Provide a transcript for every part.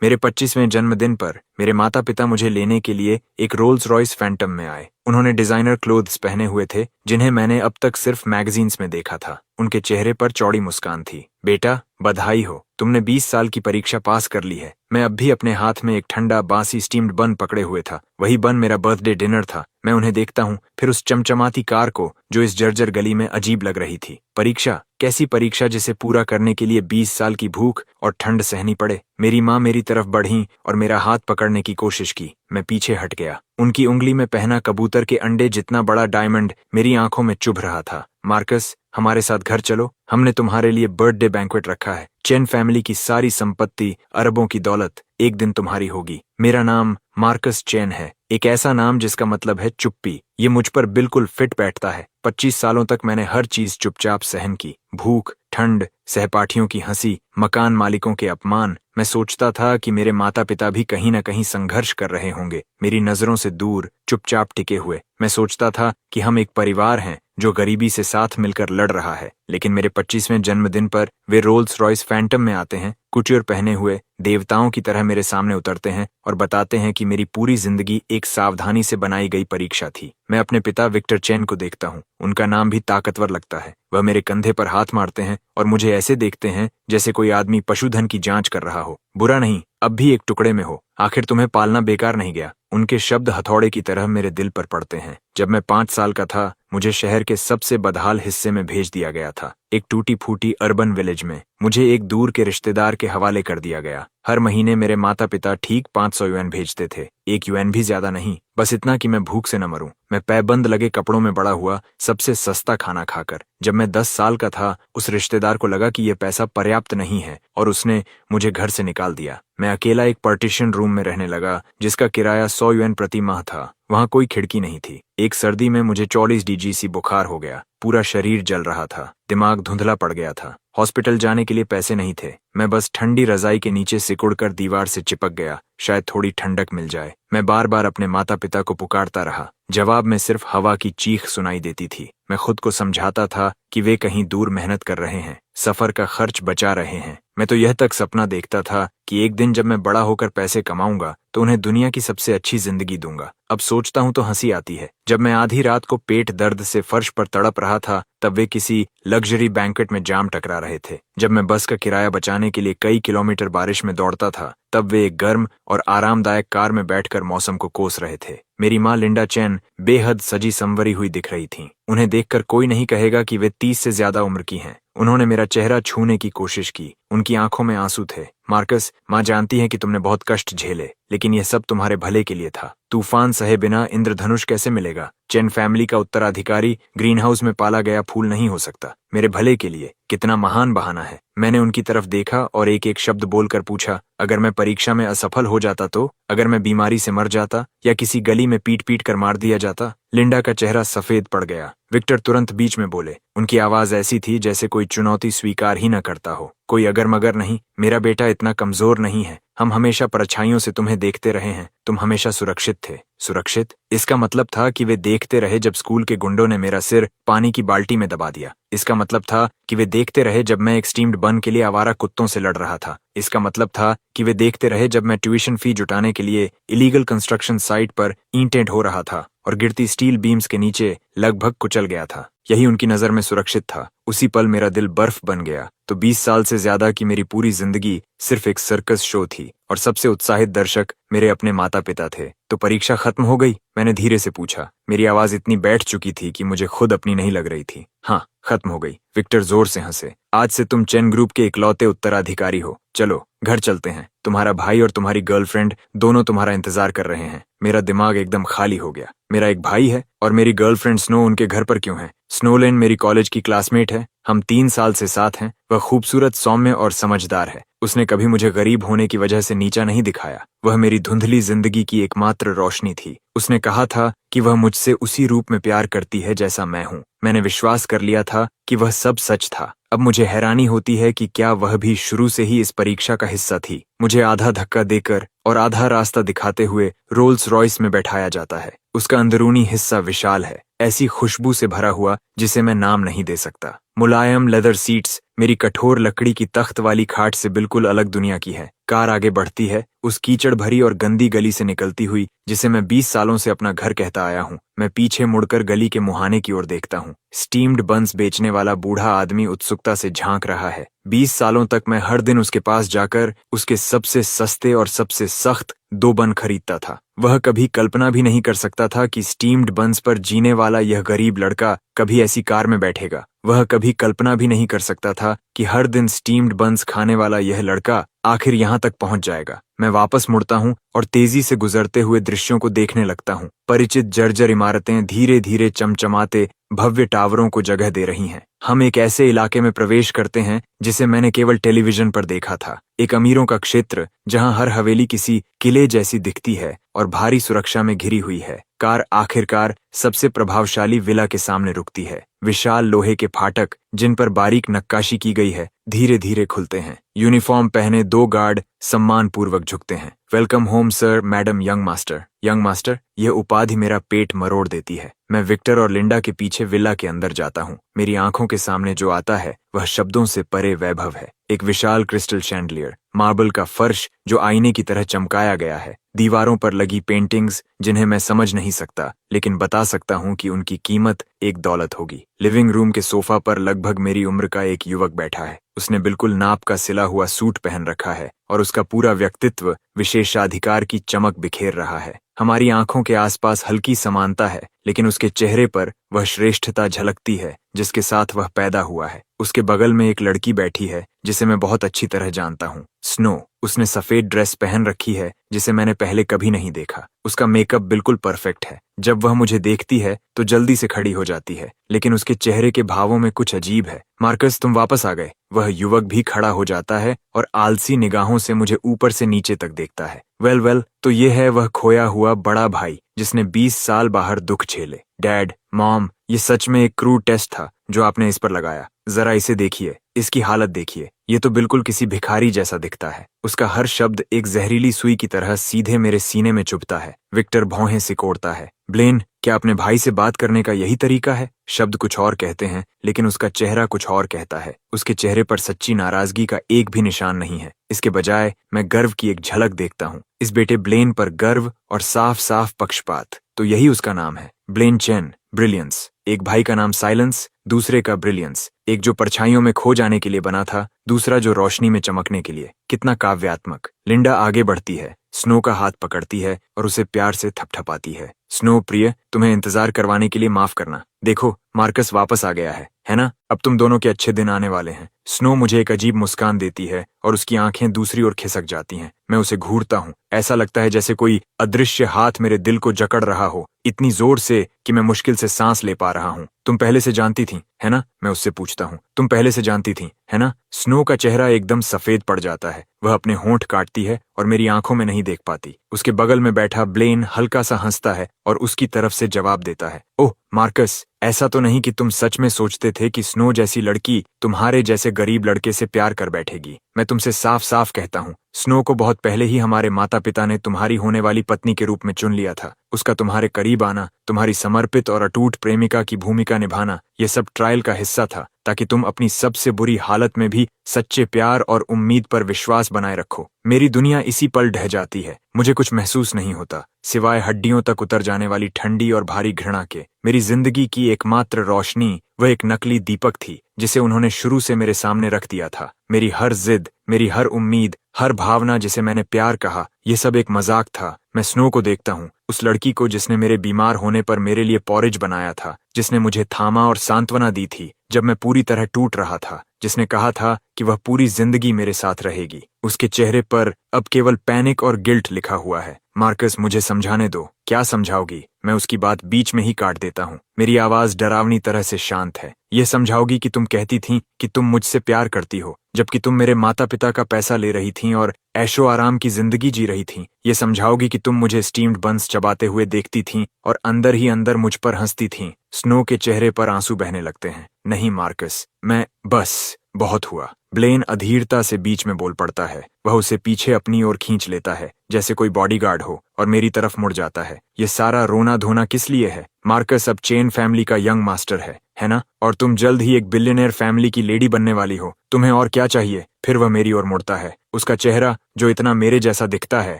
मेरे 25वें जन्मदिन पर मेरे माता पिता मुझे लेने के लिए एक रोल्स रॉयस फैंटम में आए। उन्होंने डिजाइनर क्लोथ्स पहने हुए थे जिन्हें मैंने अब तक सिर्फ मैगजीन्स में देखा था। उनके चेहरे पर चौड़ी मुस्कान थी। बेटा, बधाई हो, तुमने 20 साल की परीक्षा पास कर ली है। मैं अब भी अपने हाथ में एक ठंडा बासी स्टीम्ड बन पकड़े हुए था। वही बन मेरा बर्थडे डिनर था। मैं उन्हें देखता हूँ, फिर उस चमचमाती कार को जो इस जर्जर गली में अजीब लग रही थी। परीक्षा, कैसी परीक्षा जिसे पूरा करने के लिए 20 साल की भूख और ठंड सहनी पड़े। मेरी माँ मेरी तरफ बढ़ी और मेरा हाथ पकड़ने की कोशिश की। मैं पीछे हट गया। उनकी उंगली में पहना कबूतर के अंडे जितना बड़ा डायमंड मेरी आंखों में चुभ रहा था। मार्कस, हमारे साथ घर चलो, हमने तुम्हारे लिए बर्थडे बैंक्वेट रखा है। चेन फैमिली की सारी संपत्ति, अरबों की दौलत एक दिन तुम्हारी होगी। मेरा नाम मार्कस चेन है, एक ऐसा नाम जिसका मतलब है चुप्पी। ये मुझ पर बिल्कुल फिट बैठता है। 25 सालों तक मैंने हर चीज चुपचाप सहन की। भूख, ठंड, सहपाठियों की हंसी, मकान मालिकों के अपमान। मैं सोचता था कि मेरे माता पिता भी कहीं न कहीं संघर्ष कर रहे होंगे, मेरी नजरों से दूर, चुपचाप टिके हुए। मैं सोचता था कि हम एक परिवार हैं जो गरीबी से साथ मिलकर लड़ रहा है। लेकिन मेरे 25वें जन्मदिन पर वे रोल्स रॉयस फैंटम में आते हैं, कुटियर पहने हुए, देवताओं की तरह मेरे सामने उतरते हैं और बताते हैं कि मेरी पूरी जिंदगी एक सावधानी से बनाई गई परीक्षा थी। मैं अपने पिता विक्टर चेन को देखता हूँ। उनका नाम भी ताकतवर लगता है। वह मेरे कंधे पर हाथ मारते हैं और मुझे ऐसे देखते हैं जैसे कोई आदमी पशुधन की जांच कर रहा हो। बुरा नहीं, अब भी एक टुकड़े में हो। आखिर तुम्हें पालना बेकार नहीं गया। उनके शब्द हथौड़े की तरह मेरे दिल पर पड़ते हैं। जब मैं 5 साल का था, मुझे शहर के सबसे बदहाल हिस्से में भेज दिया गया था। एक टूटी फूटी अर्बन विलेज में मुझे एक दूर के रिश्तेदार के हवाले कर दिया गया। हर महीने मेरे माता पिता ठीक 500 युएन भेजते थे। 1 युएन भी ज्यादा नहीं, बस इतना कि मैं भूख से न मरूं। मैं पैबंद लगे कपड़ों में बड़ा हुआ, सबसे सस्ता खाना खाकर। जब मैं 10 साल का था, उस रिश्तेदार को लगा कि यह पैसा पर्याप्त नहीं है और उसने मुझे घर से निकाल दिया। मैं अकेला एक पार्टीशन रूम में रहने लगा जिसका किराया 100 युएन प्रति माह था। वहां कोई खिड़की नहीं थी। एक सर्दी में मुझे 40 DGC बुखार हो गया। पूरा शरीर जल रहा था, दिमाग धुंधला पड़ गया था। हॉस्पिटल जाने के लिए पैसे नहीं थे। मैं बस ठंडी रजाई के नीचे सिकुड़कर दीवार से चिपक गया, शायद थोड़ी ठंडक मिल जाए। मैं बार बार अपने माता पिता को पुकारता रहा। जवाब में सिर्फ हवा की चीख सुनाई देती थी। मैं खुद को समझाता था कि वे कहीं दूर मेहनत कर रहे हैं, सफर का खर्च बचा रहे हैं। मैं तो यह तक सपना देखता था कि एक दिन जब मैं बड़ा होकर पैसे कमाऊंगा तो उन्हें दुनिया की सबसे अच्छी जिंदगी दूंगा। अब सोचता हूं तो हंसी आती है। जब मैं आधी रात को पेट दर्द से फर्श पर तड़प रहा था, तब वे किसी लग्जरी बैंक्वेट में जाम टकरा रहे थे। जब मैं बस का किराया बचाने के लिए कई किलोमीटर बारिश में दौड़ता था, तब वे एक गर्म और आरामदायक कार में बैठकर मौसम को कोस रहे थे। मेरी माँ लिंडा चेन बेहद सजी संवरी हुई दिख रही थीं। उन्हें देखकर कोई नहीं कहेगा कि वे 30 से ज्यादा उम्र की हैं। उन्होंने मेरा चेहरा छूने की कोशिश की। उनकी आंखों में आंसू थे। मार्कस, माँ जानती है कि तुमने बहुत कष्ट झेले, लेकिन यह सब तुम्हारे भले के लिए था। तूफान सहे बिना इंद्रधनुष कैसे मिलेगा? चेन फैमिली का उत्तराधिकारी ग्रीन हाउस में पाला गया फूल नहीं हो सकता। मेरे भले के लिए कितना महान बहाना है। मैंने उनकी तरफ देखा और एक एक शब्द बोलकर पूछा, अगर मैं परीक्षा में असफल हो जाता तो? अगर मैं बीमारी से मर जाता या किसी गली में पीट पीट कर मार दिया जाता? लिंडा का चेहरा सफेद पड़ गया। विक्टर तुरंत बीच में बोले। उनकी आवाज ऐसी थी जैसे कोई चुनौती स्वीकार ही न करता हो। कोई अगर मगर नहीं, मेरा बेटा इतना कमजोर नहीं है। हम हमेशा परछाइयों से तुम्हें देखते रहे हैं। तुम हमेशा सुरक्षित थे। सुरक्षित? इसका मतलब था कि वे देखते रहे जब स्कूल के गुंडों ने मेरा सिर पानी की बाल्टी में दबा दिया। इसका मतलब था कि वे देखते रहे जब मैं एक स्टीम्ड बन के लिए आवारा कुत्तों से लड़ रहा था। इसका मतलब था कि वे देखते रहे जब मैं ट्यूशन फी जुटाने के लिए इलीगल कंस्ट्रक्शन साइट पर ईंटें ढो रहा था और गिरती स्टील बीम्स के नीचे लगभग कुचल गया था। यही उनकी नजर में सुरक्षित था। उसी पल मेरा दिल बर्फ बन गया। तो 20 साल से ज्यादा की मेरी पूरी जिंदगी सिर्फ एक सर्कस शो थी और सबसे उत्साहित दर्शक मेरे अपने माता पिता थे। तो परीक्षा खत्म हो गई? मैंने धीरे से पूछा। मेरी आवाज इतनी बैठ चुकी थी कि मुझे खुद अपनी नहीं लग रही थी। हाँ, खत्म हो गई। विक्टर जोर से हंसे। आज से तुम चेन ग्रुप के इकलौते उत्तराधिकारी हो। चलो घर चलते हैं। तुम्हारा भाई और तुम्हारी गर्लफ्रेंड दोनों तुम्हारा इंतजार कर रहे हैं। मेरा दिमाग एकदम खाली हो गया। मेरा एक भाई है और मेरी गर्लफ्रेंड स्नो उनके घर पर क्यों है? स्नोलेन मेरी कॉलेज की क्लासमेट है। हम 3 साल से साथ हैं। वह खूबसूरत, सौम्य और समझदार है। उसने कभी मुझे गरीब होने की वजह से नीचा नहीं दिखाया। वह मेरी धुंधली जिंदगी की एकमात्र रोशनी थी। उसने कहा था कि वह मुझसे उसी रूप में प्यार करती है जैसा मैं हूँ। मैंने विश्वास कर लिया था कि वह सब सच था। अब मुझे हैरानी होती है कि क्या वह भी शुरू से ही इस परीक्षा का हिस्सा थी। मुझे आधा धक्का देकर और आधा रास्ता दिखाते हुए रोल्स रॉयस में बैठाया जाता है। उसका अंदरूनी हिस्सा विशाल है, ऐसी खुशबू से भरा हुआ जिसे मैं नाम नहीं दे सकता। मुलायम लेदर सीट्स मेरी कठोर लकड़ी की तख्त वाली खाट से बिल्कुल अलग दुनिया की है। कार आगे बढ़ती है, उस कीचड़ भरी और गंदी गली से निकलती हुई जिसे मैं 20 सालों से अपना घर कहता आया हूँ। मैं पीछे मुड़कर गली के मुहाने की ओर देखता हूँ। स्टीम्ड बंस बेचने वाला बूढ़ा आदमी उत्सुकता से झांक रहा है। 20 सालों तक मैं हर दिन उसके पास जाकर उसके सबसे सस्ते और सबसे सख्त 2 बन खरीदता था। वह कभी कल्पना भी नहीं कर सकता था कि स्टीम्ड बंस पर जीने वाला यह गरीब लड़का कभी ऐसी कार में बैठेगा। वह कभी कल्पना भी नहीं कर सकता था कि हर दिन स्टीम्ड बंस खाने वाला यह लड़का आखिर यहाँ तक पहुंच जाएगा। मैं वापस मुड़ता हूँ और तेजी से गुजरते हुए दृश्यों को देखने लगता हूँ। परिचित जर्जर इमारतें धीरे धीरे चमचमाते भव्य टावरों को जगह दे रही हैं। हम एक ऐसे इलाके में प्रवेश करते हैं जिसे मैंने केवल टेलीविजन पर देखा था। एक अमीरों का क्षेत्र जहां हर हवेली किसी किले जैसी दिखती है और भारी सुरक्षा में घिरी हुई है। कार आखिरकार सबसे प्रभावशाली विला के सामने रुकती है। विशाल लोहे के फाटक जिन पर बारीक नक्काशी की गई है धीरे धीरे खुलते हैं। यूनिफॉर्म पहने 2 गार्ड सम्मानपूर्वक झुकते हैं। Welcome home sir, madam young master. Young master, यह उपाधि मेरा पेट मरोड़ देती है। मैं विक्टर और लिंडा के पीछे विला के अंदर जाता हूँ। मेरी आंखों के सामने जो आता है वह शब्दों से परे वैभव है। एक विशाल क्रिस्टल शैंडलियर, मार्बल का फर्श जो आईने की तरह चमकाया गया है, दीवारों पर लगी पेंटिंग्स जिन्हें मैं समझ नहीं सकता लेकिन बता सकता हूँ कि उनकी कीमत एक दौलत होगी। लिविंग रूम के सोफा पर लगभग मेरी उम्र का एक युवक बैठा है। उसने बिल्कुल नाप का सिला हुआ सूट पहन रखा है और उसका पूरा व्यक्तित्व विशेषाधिकार की चमक बिखेर रहा है। हमारी आंखों के आसपास हल्की समानता है लेकिन उसके चेहरे पर वह श्रेष्ठता झलकती है जिसके साथ वह पैदा हुआ है। उसके बगल में एक लड़की बैठी है जिसे मैं बहुत अच्छी तरह जानता हूँ, स्नो। उसने सफेद ड्रेस पहन रखी है जिसे मैंने पहले कभी नहीं देखा। उसका मेकअप बिल्कुल परफेक्ट है। जब वह मुझे देखती है तो जल्दी से खड़ी हो जाती है लेकिन उसके चेहरे के भावों में कुछ अजीब है। मार्कस, तुम वापस आ गए। वह युवक भी खड़ा हो जाता है और आलसी निगाहों से मुझे ऊपर से नीचे तक देखता है। वेल, तो ये है वह खोया हुआ बड़ा भाई जिसने 20 साल बाहर दुख झेले। डैड, मॉम, ये सच में एक क्रूर टेस्ट था जो आपने इस पर लगाया। जरा इसे देखिए, इसकी हालत देखिए। ये तो बिल्कुल किसी भिखारी जैसा दिखता है। उसका हर शब्द एक जहरीली सुई की तरह सीधे मेरे सीने में चुभता है। विक्टर भौहें सिकोड़ता है। ब्लेन, क्या अपने भाई से बात करने का यही तरीका है? शब्द कुछ और कहते हैं लेकिन उसका चेहरा कुछ और कहता है। उसके चेहरे पर सच्ची नाराजगी का एक भी निशान नहीं है। इसके बजाय मैं गर्व की एक झलक देखता हूँ। इस बेटे ब्लेन पर गर्व और साफ साफ पक्षपात। तो यही उसका नाम है, ब्लेन चेन, ब्रिलियंस। एक भाई का नाम साइलेंस, दूसरे का ब्रिलियंस। एक जो परछाइयों में खो जाने के लिए बना था, दूसरा जो रोशनी में चमकने के लिए। कितना काव्यात्मक। लिंडा आगे बढ़ती है, स्नो का हाथ पकड़ती है और उसे प्यार से थपथपाती है। स्नो प्रिय, तुम्हें इंतजार करवाने के लिए माफ करना। देखो, मार्कस वापस आ गया है ना? अब तुम दोनों के अच्छे दिन आने वाले हैं। स्नो मुझे एक अजीब मुस्कान देती है और उसकी आंखें दूसरी ओर खिसक जाती हैं। मैं उसे घूरता हूँ। ऐसा लगता है जैसे कोई अदृश्य हाथ मेरे दिल को जकड़ रहा हो, इतनी जोर से कि मैं मुश्किल से सांस ले पा रहा हूँ। तुम पहले से जानती थी, है ना? मैं उससे पूछता हूँ। तुम पहले से जानती थी, है ना? स्नो का चेहरा एकदम सफेद पड़ जाता है। वह अपने होंठ काटती है और मेरी आंखों में नहीं देख पाती। उसके बगल में बैठा ब्लेन हल्का सा हंसता है और उसकी तरफ से जवाब देता है, ओह मार्कस, ऐसा तो नहीं कि तुम सच में सोचते थे कि स्नो जैसी लड़की तुम्हारे जैसे गरीब लड़के से प्यार कर बैठेगी? मैं तुमसे साफ साफ कहता हूँ, स्नो को बहुत पहले ही हमारे माता पिता ने तुम्हारी होने वाली पत्नी के रूप में चुन लिया था। उसका तुम्हारे करीब आना, तुम्हारी समर्पित और अटूट प्रेमिका की भूमिका निभाना, ये सब ट्रायल का हिस्सा था ताकि तुम अपनी सबसे बुरी हालत में भी सच्चे प्यार और उम्मीद पर विश्वास बनाए रखो। मेरी दुनिया इसी पल ढह जाती है। मुझे कुछ महसूस नहीं होता सिवाय हड्डियों तक उतर जाने वाली ठंडी और भारी घृणा के। मेरी जिंदगी की एकमात्र रोशनी वह एक नकली दीपक थी जिसे उन्होंने शुरू से मेरे सामने रख दिया था। मेरी हर जिद, मेरी हर उम्मीद, हर भावना जिसे मैंने प्यार कहा, यह सब एक मजाक था। मैं स्नो को देखता हूँ, उस लड़की को जिसने मेरे बीमार होने पर मेरे लिए पॉरेज बनाया था, जिसने मुझे थामा और सांत्वना दी थी जब मैं पूरी तरह टूट रहा था, जिसने कहा था कि वह पूरी जिंदगी मेरे साथ रहेगी। उसके चेहरे पर अब केवल पैनिक और गिल्ट लिखा हुआ है। मार्कस, मुझे समझाने दो। क्या समझाओगी? मैं उसकी बात बीच में ही काट देता हूँ। मेरी आवाज डरावनी तरह से शांत है। यह समझाओगी कि तुम कहती थी कि तुम मुझसे प्यार करती हो जबकि तुम मेरे माता पिता का पैसा ले रही थीं और ऐशो आराम की जिंदगी जी रही थीं। ये समझाओगी कि तुम मुझे स्टीम्ड बंस चबाते हुए देखती थीं और अंदर ही अंदर मुझ पर हंसती थीं। स्नो के चेहरे पर आंसू बहने लगते हैं। नहीं मार्कस, मैं बस बहुत हुआ। ब्लेन अधीरता से बीच में बोल पड़ता है। वह उसे पीछे अपनी ओर खींच लेता है जैसे कोई बॉडीगार्ड हो और मेरी तरफ मुड़ जाता है। ये सारा रोना धोना किस लिए है? मार्कस अब चेन फैमिली का यंग मास्टर है ना? और तुम जल्द ही एक बिलियनियर फैमिली की लेडी बनने वाली हो। तुम्हें और क्या चाहिए? फिर वह मेरी ओर मुड़ता है। उसका चेहरा, जो इतना मेरे जैसा दिखता है,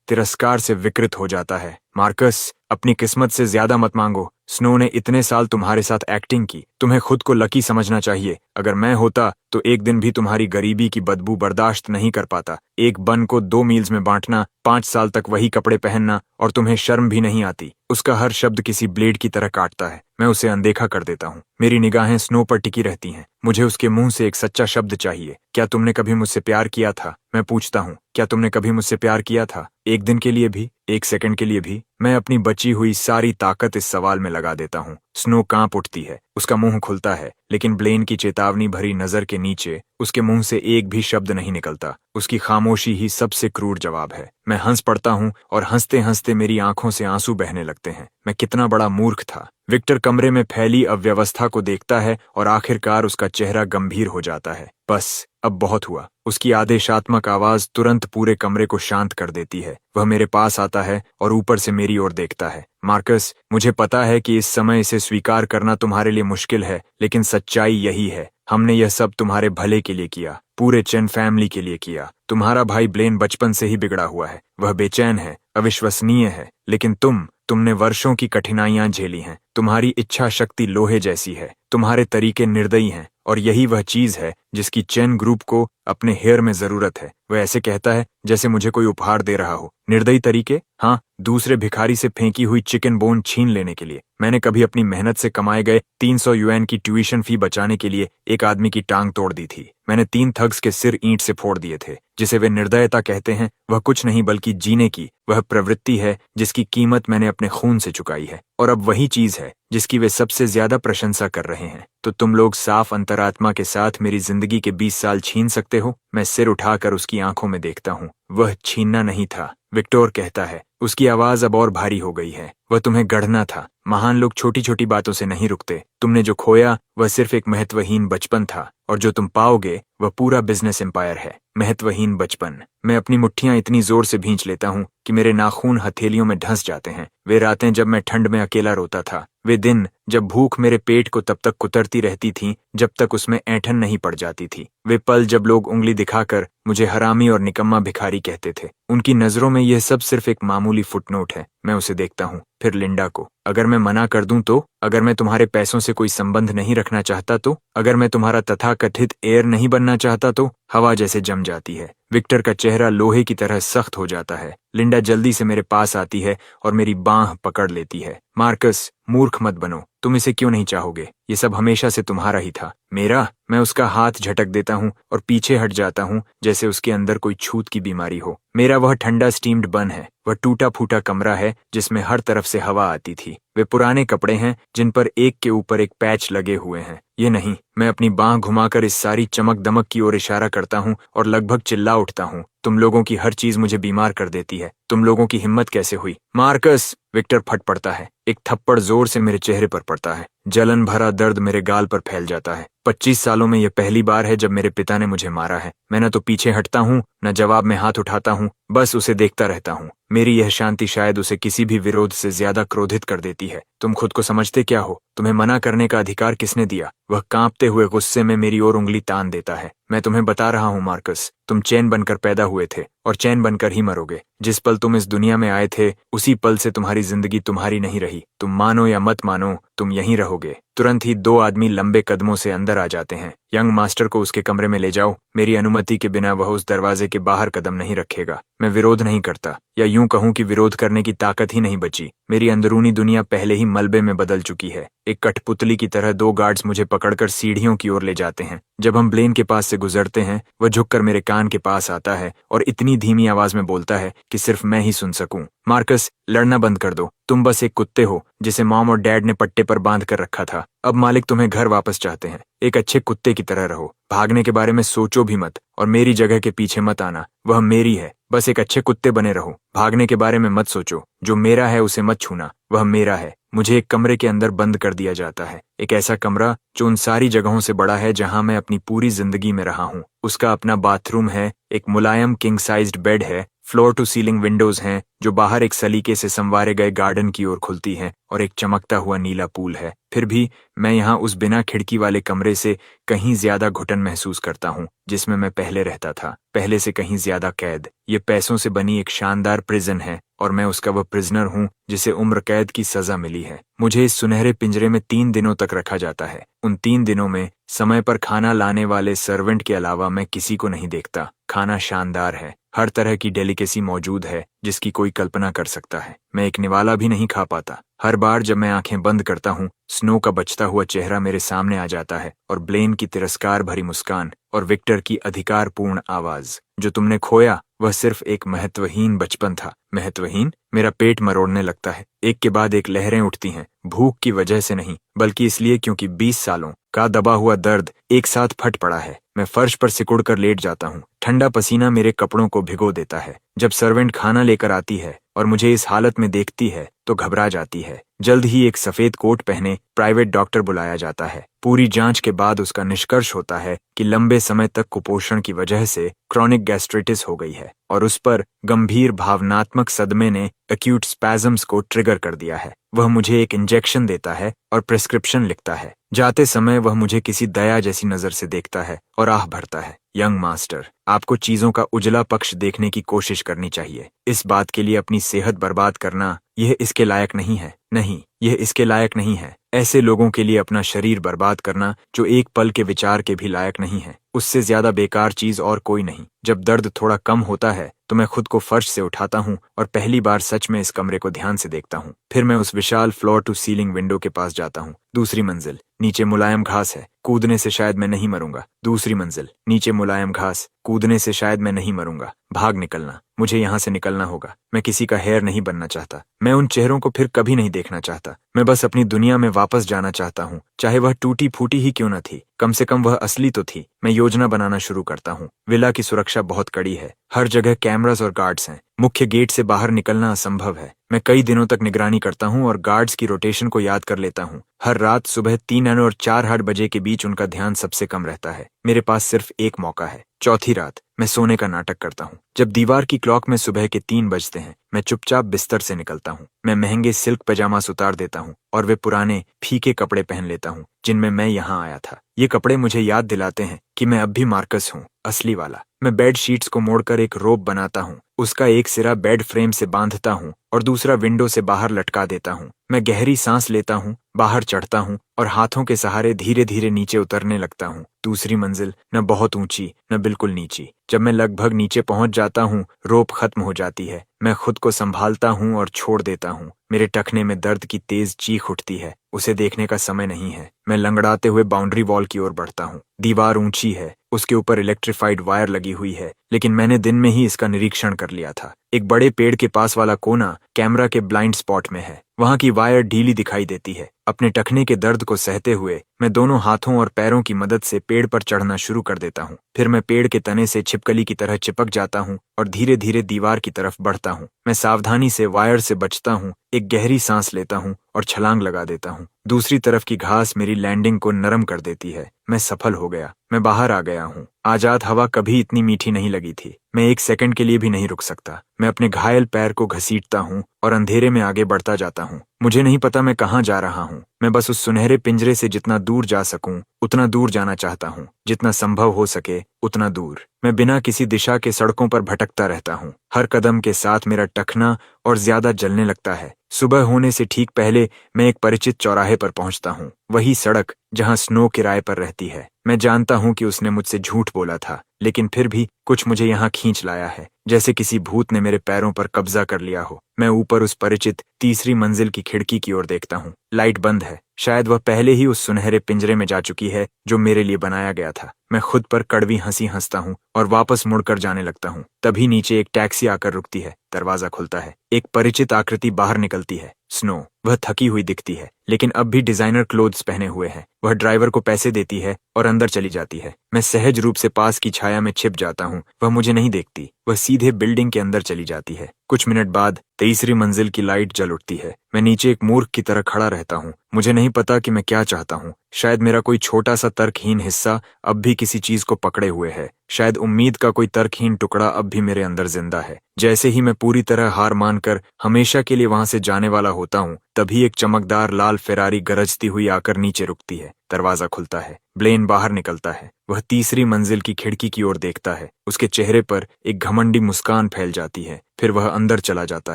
तिरस्कार से विकृत हो जाता है। मार्कस, अपनी किस्मत से ज्यादा मत मांगो। स्नो ने इतने साल तुम्हारे साथ एक्टिंग की, तुम्हें खुद को लकी समझना चाहिए। अगर मैं होता तो एक दिन भी तुम्हारी गरीबी की बदबू बर्दाश्त नहीं कर पाता। एक बन को 2 मील्स में बांटना, 5 साल तक वही कपड़े पहनना, और तुम्हें शर्म भी नहीं आती। उसका हर शब्द किसी ब्लेड की तरह काटता है। मैं उसे अनदेखा कर देता हूँ। मेरी निगाहें स्नो पर टिकी रहती हैं। मुझे उसके मुंह से एक सच्चा शब्द चाहिए। क्या तुमने कभी मुझसे प्यार किया था? मैं पूछता हूँ, क्या तुमने कभी मुझसे प्यार किया था? एक दिन के लिए भी? एक सेकंड के लिए भी? मैं अपनी बची हुई सारी ताकत इस सवाल में लगा देता हूँ। स्नो कांप उठती है। उसका मुंह खुलता है, लेकिन ब्लेन की चेतावनी भरी नजर के नीचे उसके मुंह से एक भी शब्द नहीं निकलता। उसकी खामोशी ही सबसे क्रूर जवाब है। मैं हंस पड़ता हूँ और हंसते हंसते मेरी आंखों से आंसू बहने लगते हैं। मैं कितना बड़ा मूर्ख था। विक्टर कमरे में फैली अव्यवस्था को देखता है और आखिरकार उसका चेहरा गंभीर हो जाता है। बस, अब बहुत हुआ। उसकी आदेशात्मक आवाज तुरंत पूरे कमरे को शांत कर देती है। वह मेरे पास आता है और ऊपर से मेरी ओर देखता है। मार्कस, मुझे पता है कि इस समय इसे स्वीकार करना तुम्हारे लिए मुश्किल है, लेकिन सच्चाई यही है। हमने यह सब तुम्हारे भले के लिए किया, पूरे चेन फैमिली के लिए किया। तुम्हारा भाई ब्लेन बचपन से ही बिगड़ा हुआ है। वह बेचैन है, अविश्वसनीय है, लेकिन तुमने वर्षों की कठिनाइयां झेली हैं। तुम्हारी इच्छा शक्ति लोहे जैसी है। तुम्हारे तरीके निर्दयी हैं, और यही वह चीज है जिसकी चेन ग्रुप को अपने हेयर में जरूरत है। वह ऐसे कहता है जैसे मुझे कोई उपहार दे रहा हो। निर्दयी तरीके? हाँ, दूसरे भिखारी से फेंकी हुई चिकन बोन छीन लेने के लिए। मैंने कभी अपनी मेहनत से कमाए गए 300 युएन की ट्यूशन फी बचाने के लिए एक आदमी की टांग तोड़ दी थी। मैंने 3 थग्स के सिर ईंट से फोड़ दिए थे। जिसे वे निर्दयता कहते हैं, वह कुछ नहीं बल्कि जीने की वह प्रवृत्ति है जिसकी कीमत मैंने अपने खून से चुकाई है। और अब वही चीज है जिसकी वे सबसे ज्यादा प्रशंसा कर रहे हैं। तो तुम लोग साफ अंतरात्मा के साथ मेरी जिंदगी के 20 साल छीन सकते हो? मैं सिर उठाकर उसकी आंखों में देखता हूँ। वह छीनना नहीं था, विक्टोर कहता है। उसकी आवाज अब और भारी हो गई है। वह तुम्हें गढ़ना था। महान लोग छोटी छोटी बातों से नहीं रुकते। तुमने जो खोया वह सिर्फ एक महत्वहीन बचपन था, और जो तुम पाओगे वह पूरा बिजनेस एम्पायर है। महत्वहीन बचपन। मैं अपनी मुट्ठियां इतनी जोर से भींच लेता हूँ कि मेरे नाखून हथेलियों में धंस जाते हैं। वे रातें जब मैं ठंड में अकेला रोता था, वे दिन जब भूख मेरे पेट को तब तक कुतरती रहती थी जब तक उसमें ऐंठन नहीं पड़ जाती थी, वे पल जब लोग उंगली दिखाकर मुझे हरामी और निकम्मा भिखारी कहते थे। उनकी नजरों में यह सब सिर्फ एक मामूली फुटनोट है। मैं उसे देखता हूँ, फिर लिंडा को। अगर मैं मना कर दूं तो? अगर मैं तुम्हारे पैसों से कोई संबंध नहीं रखना चाहता तो? अगर मैं तुम्हारा तथाकथित एयर नहीं बनना चाहता तो? हवा जैसे जम जाती है। विक्टर का चेहरा लोहे की तरह सख्त हो जाता है। लिंडा जल्दी से मेरे पास आती है और मेरी बांह पकड़ लेती है। मार्कस, मूर्ख मत बनो। तुम इसे क्यों नहीं चाहोगे? ये सब हमेशा से तुम्हारा ही था। मेरा? मैं उसका हाथ झटक देता हूँ और पीछे हट जाता हूँ जैसे उसके अंदर कोई छूत की बीमारी हो। मेरा वह ठंडा स्टीम्ड बन है। वह टूटा फूटा कमरा है जिसमें हर तरफ से हवा आती थी। वे पुराने कपड़े हैं जिन पर एक के ऊपर एक पैच लगे हुए हैं। ये नहीं। मैं अपनी बांह घुमाकर इस सारी चमक दमक की ओर इशारा करता हूँ और लगभग चिल्ला उठता हूँ। तुम लोगों की हर चीज मुझे बीमार कर देती है। तुम लोगों की हिम्मत कैसे हुई? मार्कस! विक्टर फट पड़ता है। एक थप्पड़ जोर से मेरे चेहरे पर पड़ता है। जलन भरा दर्द मेरे गाल पर फैल जाता है। 25 सालों में यह पहली बार है जब मेरे पिता ने मुझे मारा है। मैं न तो पीछे हटता हूँ, न जवाब में हाथ उठाता हूँ, बस उसे देखता रहता हूँ। मेरी यह शांति शायद उसे किसी भी विरोध से ज्यादा क्रोधित कर देती है। तुम खुद को समझते क्या हो? तुम्हें मना करने का अधिकार किसने दिया? वह कांपते हुए गुस्से में मेरी ओर उंगली तान देता है। मैं तुम्हें बता रहा हूँ मार्कस, तुम चैन बनकर पैदा हुए थे और चैन बनकर ही मरोगे। जिस पल तुम इस दुनिया में आए थे, उसी पल से तुम्हारी जिंदगी तुम्हारी नहीं रही। तुम मानो या मत मानो, तुम यहीं रहोगे। तुरंत ही 2 आदमी लंबे कदमों से अंदर आ जाते हैं। यंग मास्टर को उसके कमरे में ले जाओ। मेरी अनुमति के बिना वह उस दरवाजे के बाहर कदम नहीं रखेगा। मैं विरोध नहीं करता, या यूं कहूं कि विरोध करने की ताकत ही नहीं बची। मेरी अंदरूनी दुनिया पहले ही मलबे में बदल चुकी है। एक कठपुतली की तरह 2 गार्ड्स मुझे पकड़कर सीढ़ियों की ओर ले जाते हैं। जब हम ब्लेन के पास से गुजरते हैं, वह झुककर मेरे कान के पास आता है और इतनी धीमी आवाज में बोलता है कि सिर्फ मैं ही सुन सकूं। मार्कस, लड़ना बंद कर दो। तुम बस एक कुत्ते हो जिसे मॉम और डैड ने पट्टे पर बांध कर रखा था। अब मालिक तुम्हें घर वापस चाहते हैं। एक अच्छे कुत्ते की तरह रहो। भागने के बारे में सोचो भी मत और मेरी जगह के पीछे मत आना, वह मेरी है। बस एक अच्छे कुत्ते बने रहो। भागने के बारे में मत सोचो, जो मेरा है उसे मत छूना, वह मेरा है। मुझे एक कमरे के अंदर बंद कर दिया जाता है, एक ऐसा कमरा जो उन सारी जगहों से बड़ा है जहां मैं अपनी पूरी जिंदगी में रहा हूं। उसका अपना बाथरूम है, एक मुलायम किंग साइज्ड बेड है, फ्लोर टू सीलिंग विंडोज हैं जो बाहर एक सलीके से संवारे गए गार्डन की ओर खुलती हैं, और एक चमकता हुआ नीला पूल है। फिर भी मैं यहाँ उस बिना खिड़की वाले कमरे से कहीं ज्यादा घुटन महसूस करता हूँ जिसमें मैं पहले रहता था, पहले से कहीं ज्यादा कैद। ये पैसों से बनी एक शानदार प्रिजन है और मैं उसका वह प्रिजनर हूँ जिसे उम्र कैद की सजा मिली है। मुझे इस सुनहरे पिंजरे में 3 दिनों तक रखा जाता है। उन 3 दिनों में समय पर खाना लाने वाले सर्वेंट के अलावा मैं किसी को नहीं देखता। खाना शानदार है, हर तरह की डेलिकेसी मौजूद है जिसकी कोई कल्पना कर सकता है। मैं एक निवाला भी नहीं खा पाता। हर बार जब मैं आंखें बंद करता हूँ, स्नो का बचता हुआ चेहरा मेरे सामने आ जाता है, और ब्लेन की तिरस्कार भरी मुस्कान और विक्टर की अधिकारपूर्ण आवाज, जो तुमने खोया वह सिर्फ एक महत्वहीन बचपन था। महत्वहीन? मेरा पेट मरोड़ने लगता है। एक के बाद एक लहरें उठती हैं, भूख की वजह से नहीं, बल्कि इसलिए क्योंकि 20 सालों का दबा हुआ दर्द एक साथ फट पड़ा है। मैं फर्श पर सिकुड़ कर लेट जाता हूँ। ठंडा पसीना मेरे कपड़ों को भिगो देता है। जब सर्वेंट खाना लेकर आती है और मुझे इस हालत में देखती है तो घबरा जाती है। जल्द ही एक सफेद कोट पहने प्राइवेट डॉक्टर बुलाया जाता है। पूरी जांच के बाद उसका निष्कर्ष होता है कि लंबे समय तक कुपोषण की वजह से क्रॉनिक गैस्ट्रिटिस हो गई है और उस पर गंभीर भावनात्मक सदमे ने एक्यूट स्पैज़म्स को ट्रिगर कर दिया है। वह मुझे एक इंजेक्शन देता है और प्रिस्क्रिप्शन लिखता है। जाते समय वह मुझे किसी दया जैसी नजर से देखता है और आह भरता है, यंग मास्टर, आपको चीजों का उजला पक्ष देखने की कोशिश करनी चाहिए। इस बात के लिए अपनी सेहत बर्बाद करना, यह इसके लायक नहीं है। नहीं, यह इसके लायक नहीं है। ऐसे लोगों के लिए अपना शरीर बर्बाद करना जो एक पल के विचार के भी लायक नहीं है, उससे ज्यादा बेकार चीज और कोई नहीं। जब दर्द थोड़ा कम होता है तो मैं खुद को फर्श से उठाता हूँ और पहली बार सच में इस कमरे को ध्यान से देखता हूँ। फिर मैं उस विशाल फ्लोर टू सीलिंग विंडो के पास जाता हूँ। दूसरी मंजिल, नीचे मुलायम घास है, कूदने से शायद मैं नहीं मरूंगा। दूसरी मंजिल, नीचे मुलायम घास, कूदने से शायद मैं नहीं मरूंगा। भाग निकलना, मुझे यहाँ से निकलना होगा। मैं किसी का हेयर नहीं बनना चाहता। मैं उन चेहरों को फिर कभी नहीं देखना चाहता। मैं बस अपनी दुनिया में वापस जाना चाहता हूँ, चाहे वह टूटी फूटी ही क्यों न थी। कम से कम वह असली तो थी। मैं योजना बनाना शुरू करता हूँ। विला की सुरक्षा बहुत कड़ी है, हर जगह कैमरास और गार्ड्स हैं। मुख्य गेट से बाहर निकलना असंभव है। मैं कई दिनों तक निगरानी करता हूँ और गार्ड्स की रोटेशन को याद कर लेता हूँ। हर रात सुबह 3 और 4 बजे के बीच उनका ध्यान सबसे कम रहता है। मेरे पास सिर्फ एक मौका है। चौथी रात मैं सोने का नाटक करता हूँ। जब दीवार की क्लॉक में सुबह के 3 बजते हैं, मैं चुपचाप बिस्तर से निकलता हूँ। मैं महंगे सिल्क पैजामास उतार देता हूँ और वे पुराने फीके कपड़े पहन लेता हूँ जिनमें मैं यहाँ आया था। ये कपड़े मुझे याद दिलाते हैं कि मैं अब भी मार्कस हूँ, असली वाला। मैं बेड शीट्स को मोड़कर एक रोप बनाता हूँ। उसका एक सिरा बेड फ्रेम से बांधता हूँ और दूसरा विंडो से बाहर लटका देता हूँ। मैं गहरी सांस लेता हूँ, बाहर चढ़ता हूँ और हाथों के सहारे धीरे धीरे नीचे उतरने लगता हूँ। दूसरी मंजिल, न बहुत ऊंची न बिल्कुल नीची। जब मैं लगभग नीचे पहुंच जाता हूँ, रोप खत्म हो जाती है। मैं खुद को संभालता हूँ और छोड़ देता हूँ। मेरे टखने में दर्द की तेज चीख उठती है। उसे देखने का समय नहीं है। मैं लंगड़ाते हुए बाउंड्री वॉल की ओर बढ़ता हूँ। दीवार ऊंची है, उसके ऊपर इलेक्ट्रिफाइड वायर लगी हुई है, लेकिन मैंने दिन में ही इसका निरीक्षण कर लिया था। एक बड़े पेड़ के पास वाला कोना कैमरा के ब्लाइंड स्पॉट में है। वहां की वायर ढीली दिखाई देती है। अपने टखने के दर्द को सहते हुए मैं दोनों हाथों और पैरों की मदद से पेड़ पर चढ़ना शुरू कर देता हूँ। फिर मैं पेड़ के तने से छिपकली की तरह चिपक जाता हूँ और धीरे धीरे दीवार की तरफ बढ़ता हूँ। मैं सावधानी से वायर से बचता हूँ, एक गहरी सांस लेता हूँ और छलांग लगा देता हूँ। दूसरी तरफ की घास मेरी लैंडिंग को नरम कर देती है। मैं सफल हो गया। मैं बाहर आ गया हूँ। आजाद हवा कभी इतनी मीठी नहीं लगी थी। मैं एक सेकंड के लिए भी नहीं रुक सकता। मैं अपने घायल पैर को घसीटता हूँ और अंधेरे में आगे बढ़ता जाता हूँ। मुझे नहीं पता मैं कहाँ जा रहा हूँ। मैं बस उस सुनहरे पिंजरे से जितना दूर जा सकूं उतना दूर जाना चाहता हूँ, जितना संभव हो सके उतना दूर। मैं बिना किसी दिशा के सड़कों पर भटकता रहता हूँ। हर कदम के साथ मेरा टखना और ज्यादा जलने लगता है। सुबह होने से ठीक पहले मैं एक परिचित चौराहे पर पहुंचता हूँ। वही सड़क जहां स्नो किराए पर रहती है। मैं जानता हूँ कि उसने मुझसे झूठ बोला था, लेकिन फिर भी कुछ मुझे यहाँ खींच लाया है, जैसे किसी भूत ने मेरे पैरों पर कब्जा कर लिया हो। मैं ऊपर उस परिचित तीसरी मंजिल की खिड़की की ओर देखता हूँ। लाइट बंद है। शायद वह पहले ही उस सुनहरे पिंजरे में जा चुकी है जो मेरे लिए बनाया गया था। मैं खुद पर कड़वी हंसी हंसता हूँ और वापस मुड़कर जाने लगता हूँ। तभी नीचे एक टैक्सी आकर रुकती है। दरवाजा खुलता है। एक परिचित आकृति बाहर निकलती है, स्नो। वह थकी हुई दिखती है, लेकिन अब भी डिजाइनर क्लोथ्स पहने हुए है। वह ड्राइवर को पैसे देती है और अंदर चली जाती है। मैं सहज रूप से पास की छाया में छिप जाता हूँ। वह मुझे नहीं देखती, वह सीधे बिल्डिंग के अंदर चली जाती है। कुछ मिनट बाद तीसरी मंजिल की लाइट जल उठती है। मैं नीचे एक मूर्ख की तरह खड़ा रहता हूँ। मुझे नहीं पता कि मैं क्या चाहता हूँ। शायद मेरा कोई छोटा सा तर्कहीन हिस्सा अब भी किसी चीज को पकड़े हुए है। शायद उम्मीद का कोई तर्कहीन टुकड़ा अब भी मेरे अंदर जिंदा है। जैसे ही मैं पूरी तरह हार मानकर हमेशा के लिए वहां से जाने वाला होता हूँ, तभी एक चमकदार लाल फेरारी गरजती हुई आकर नीचे रुकती है। दरवाजा खुलता है। ब्लेन बाहर निकलता है। वह तीसरी मंजिल की खिड़की की ओर देखता है। उसके चेहरे पर एक घमंडी मुस्कान फैल जाती है। फिर वह अंदर चला जाता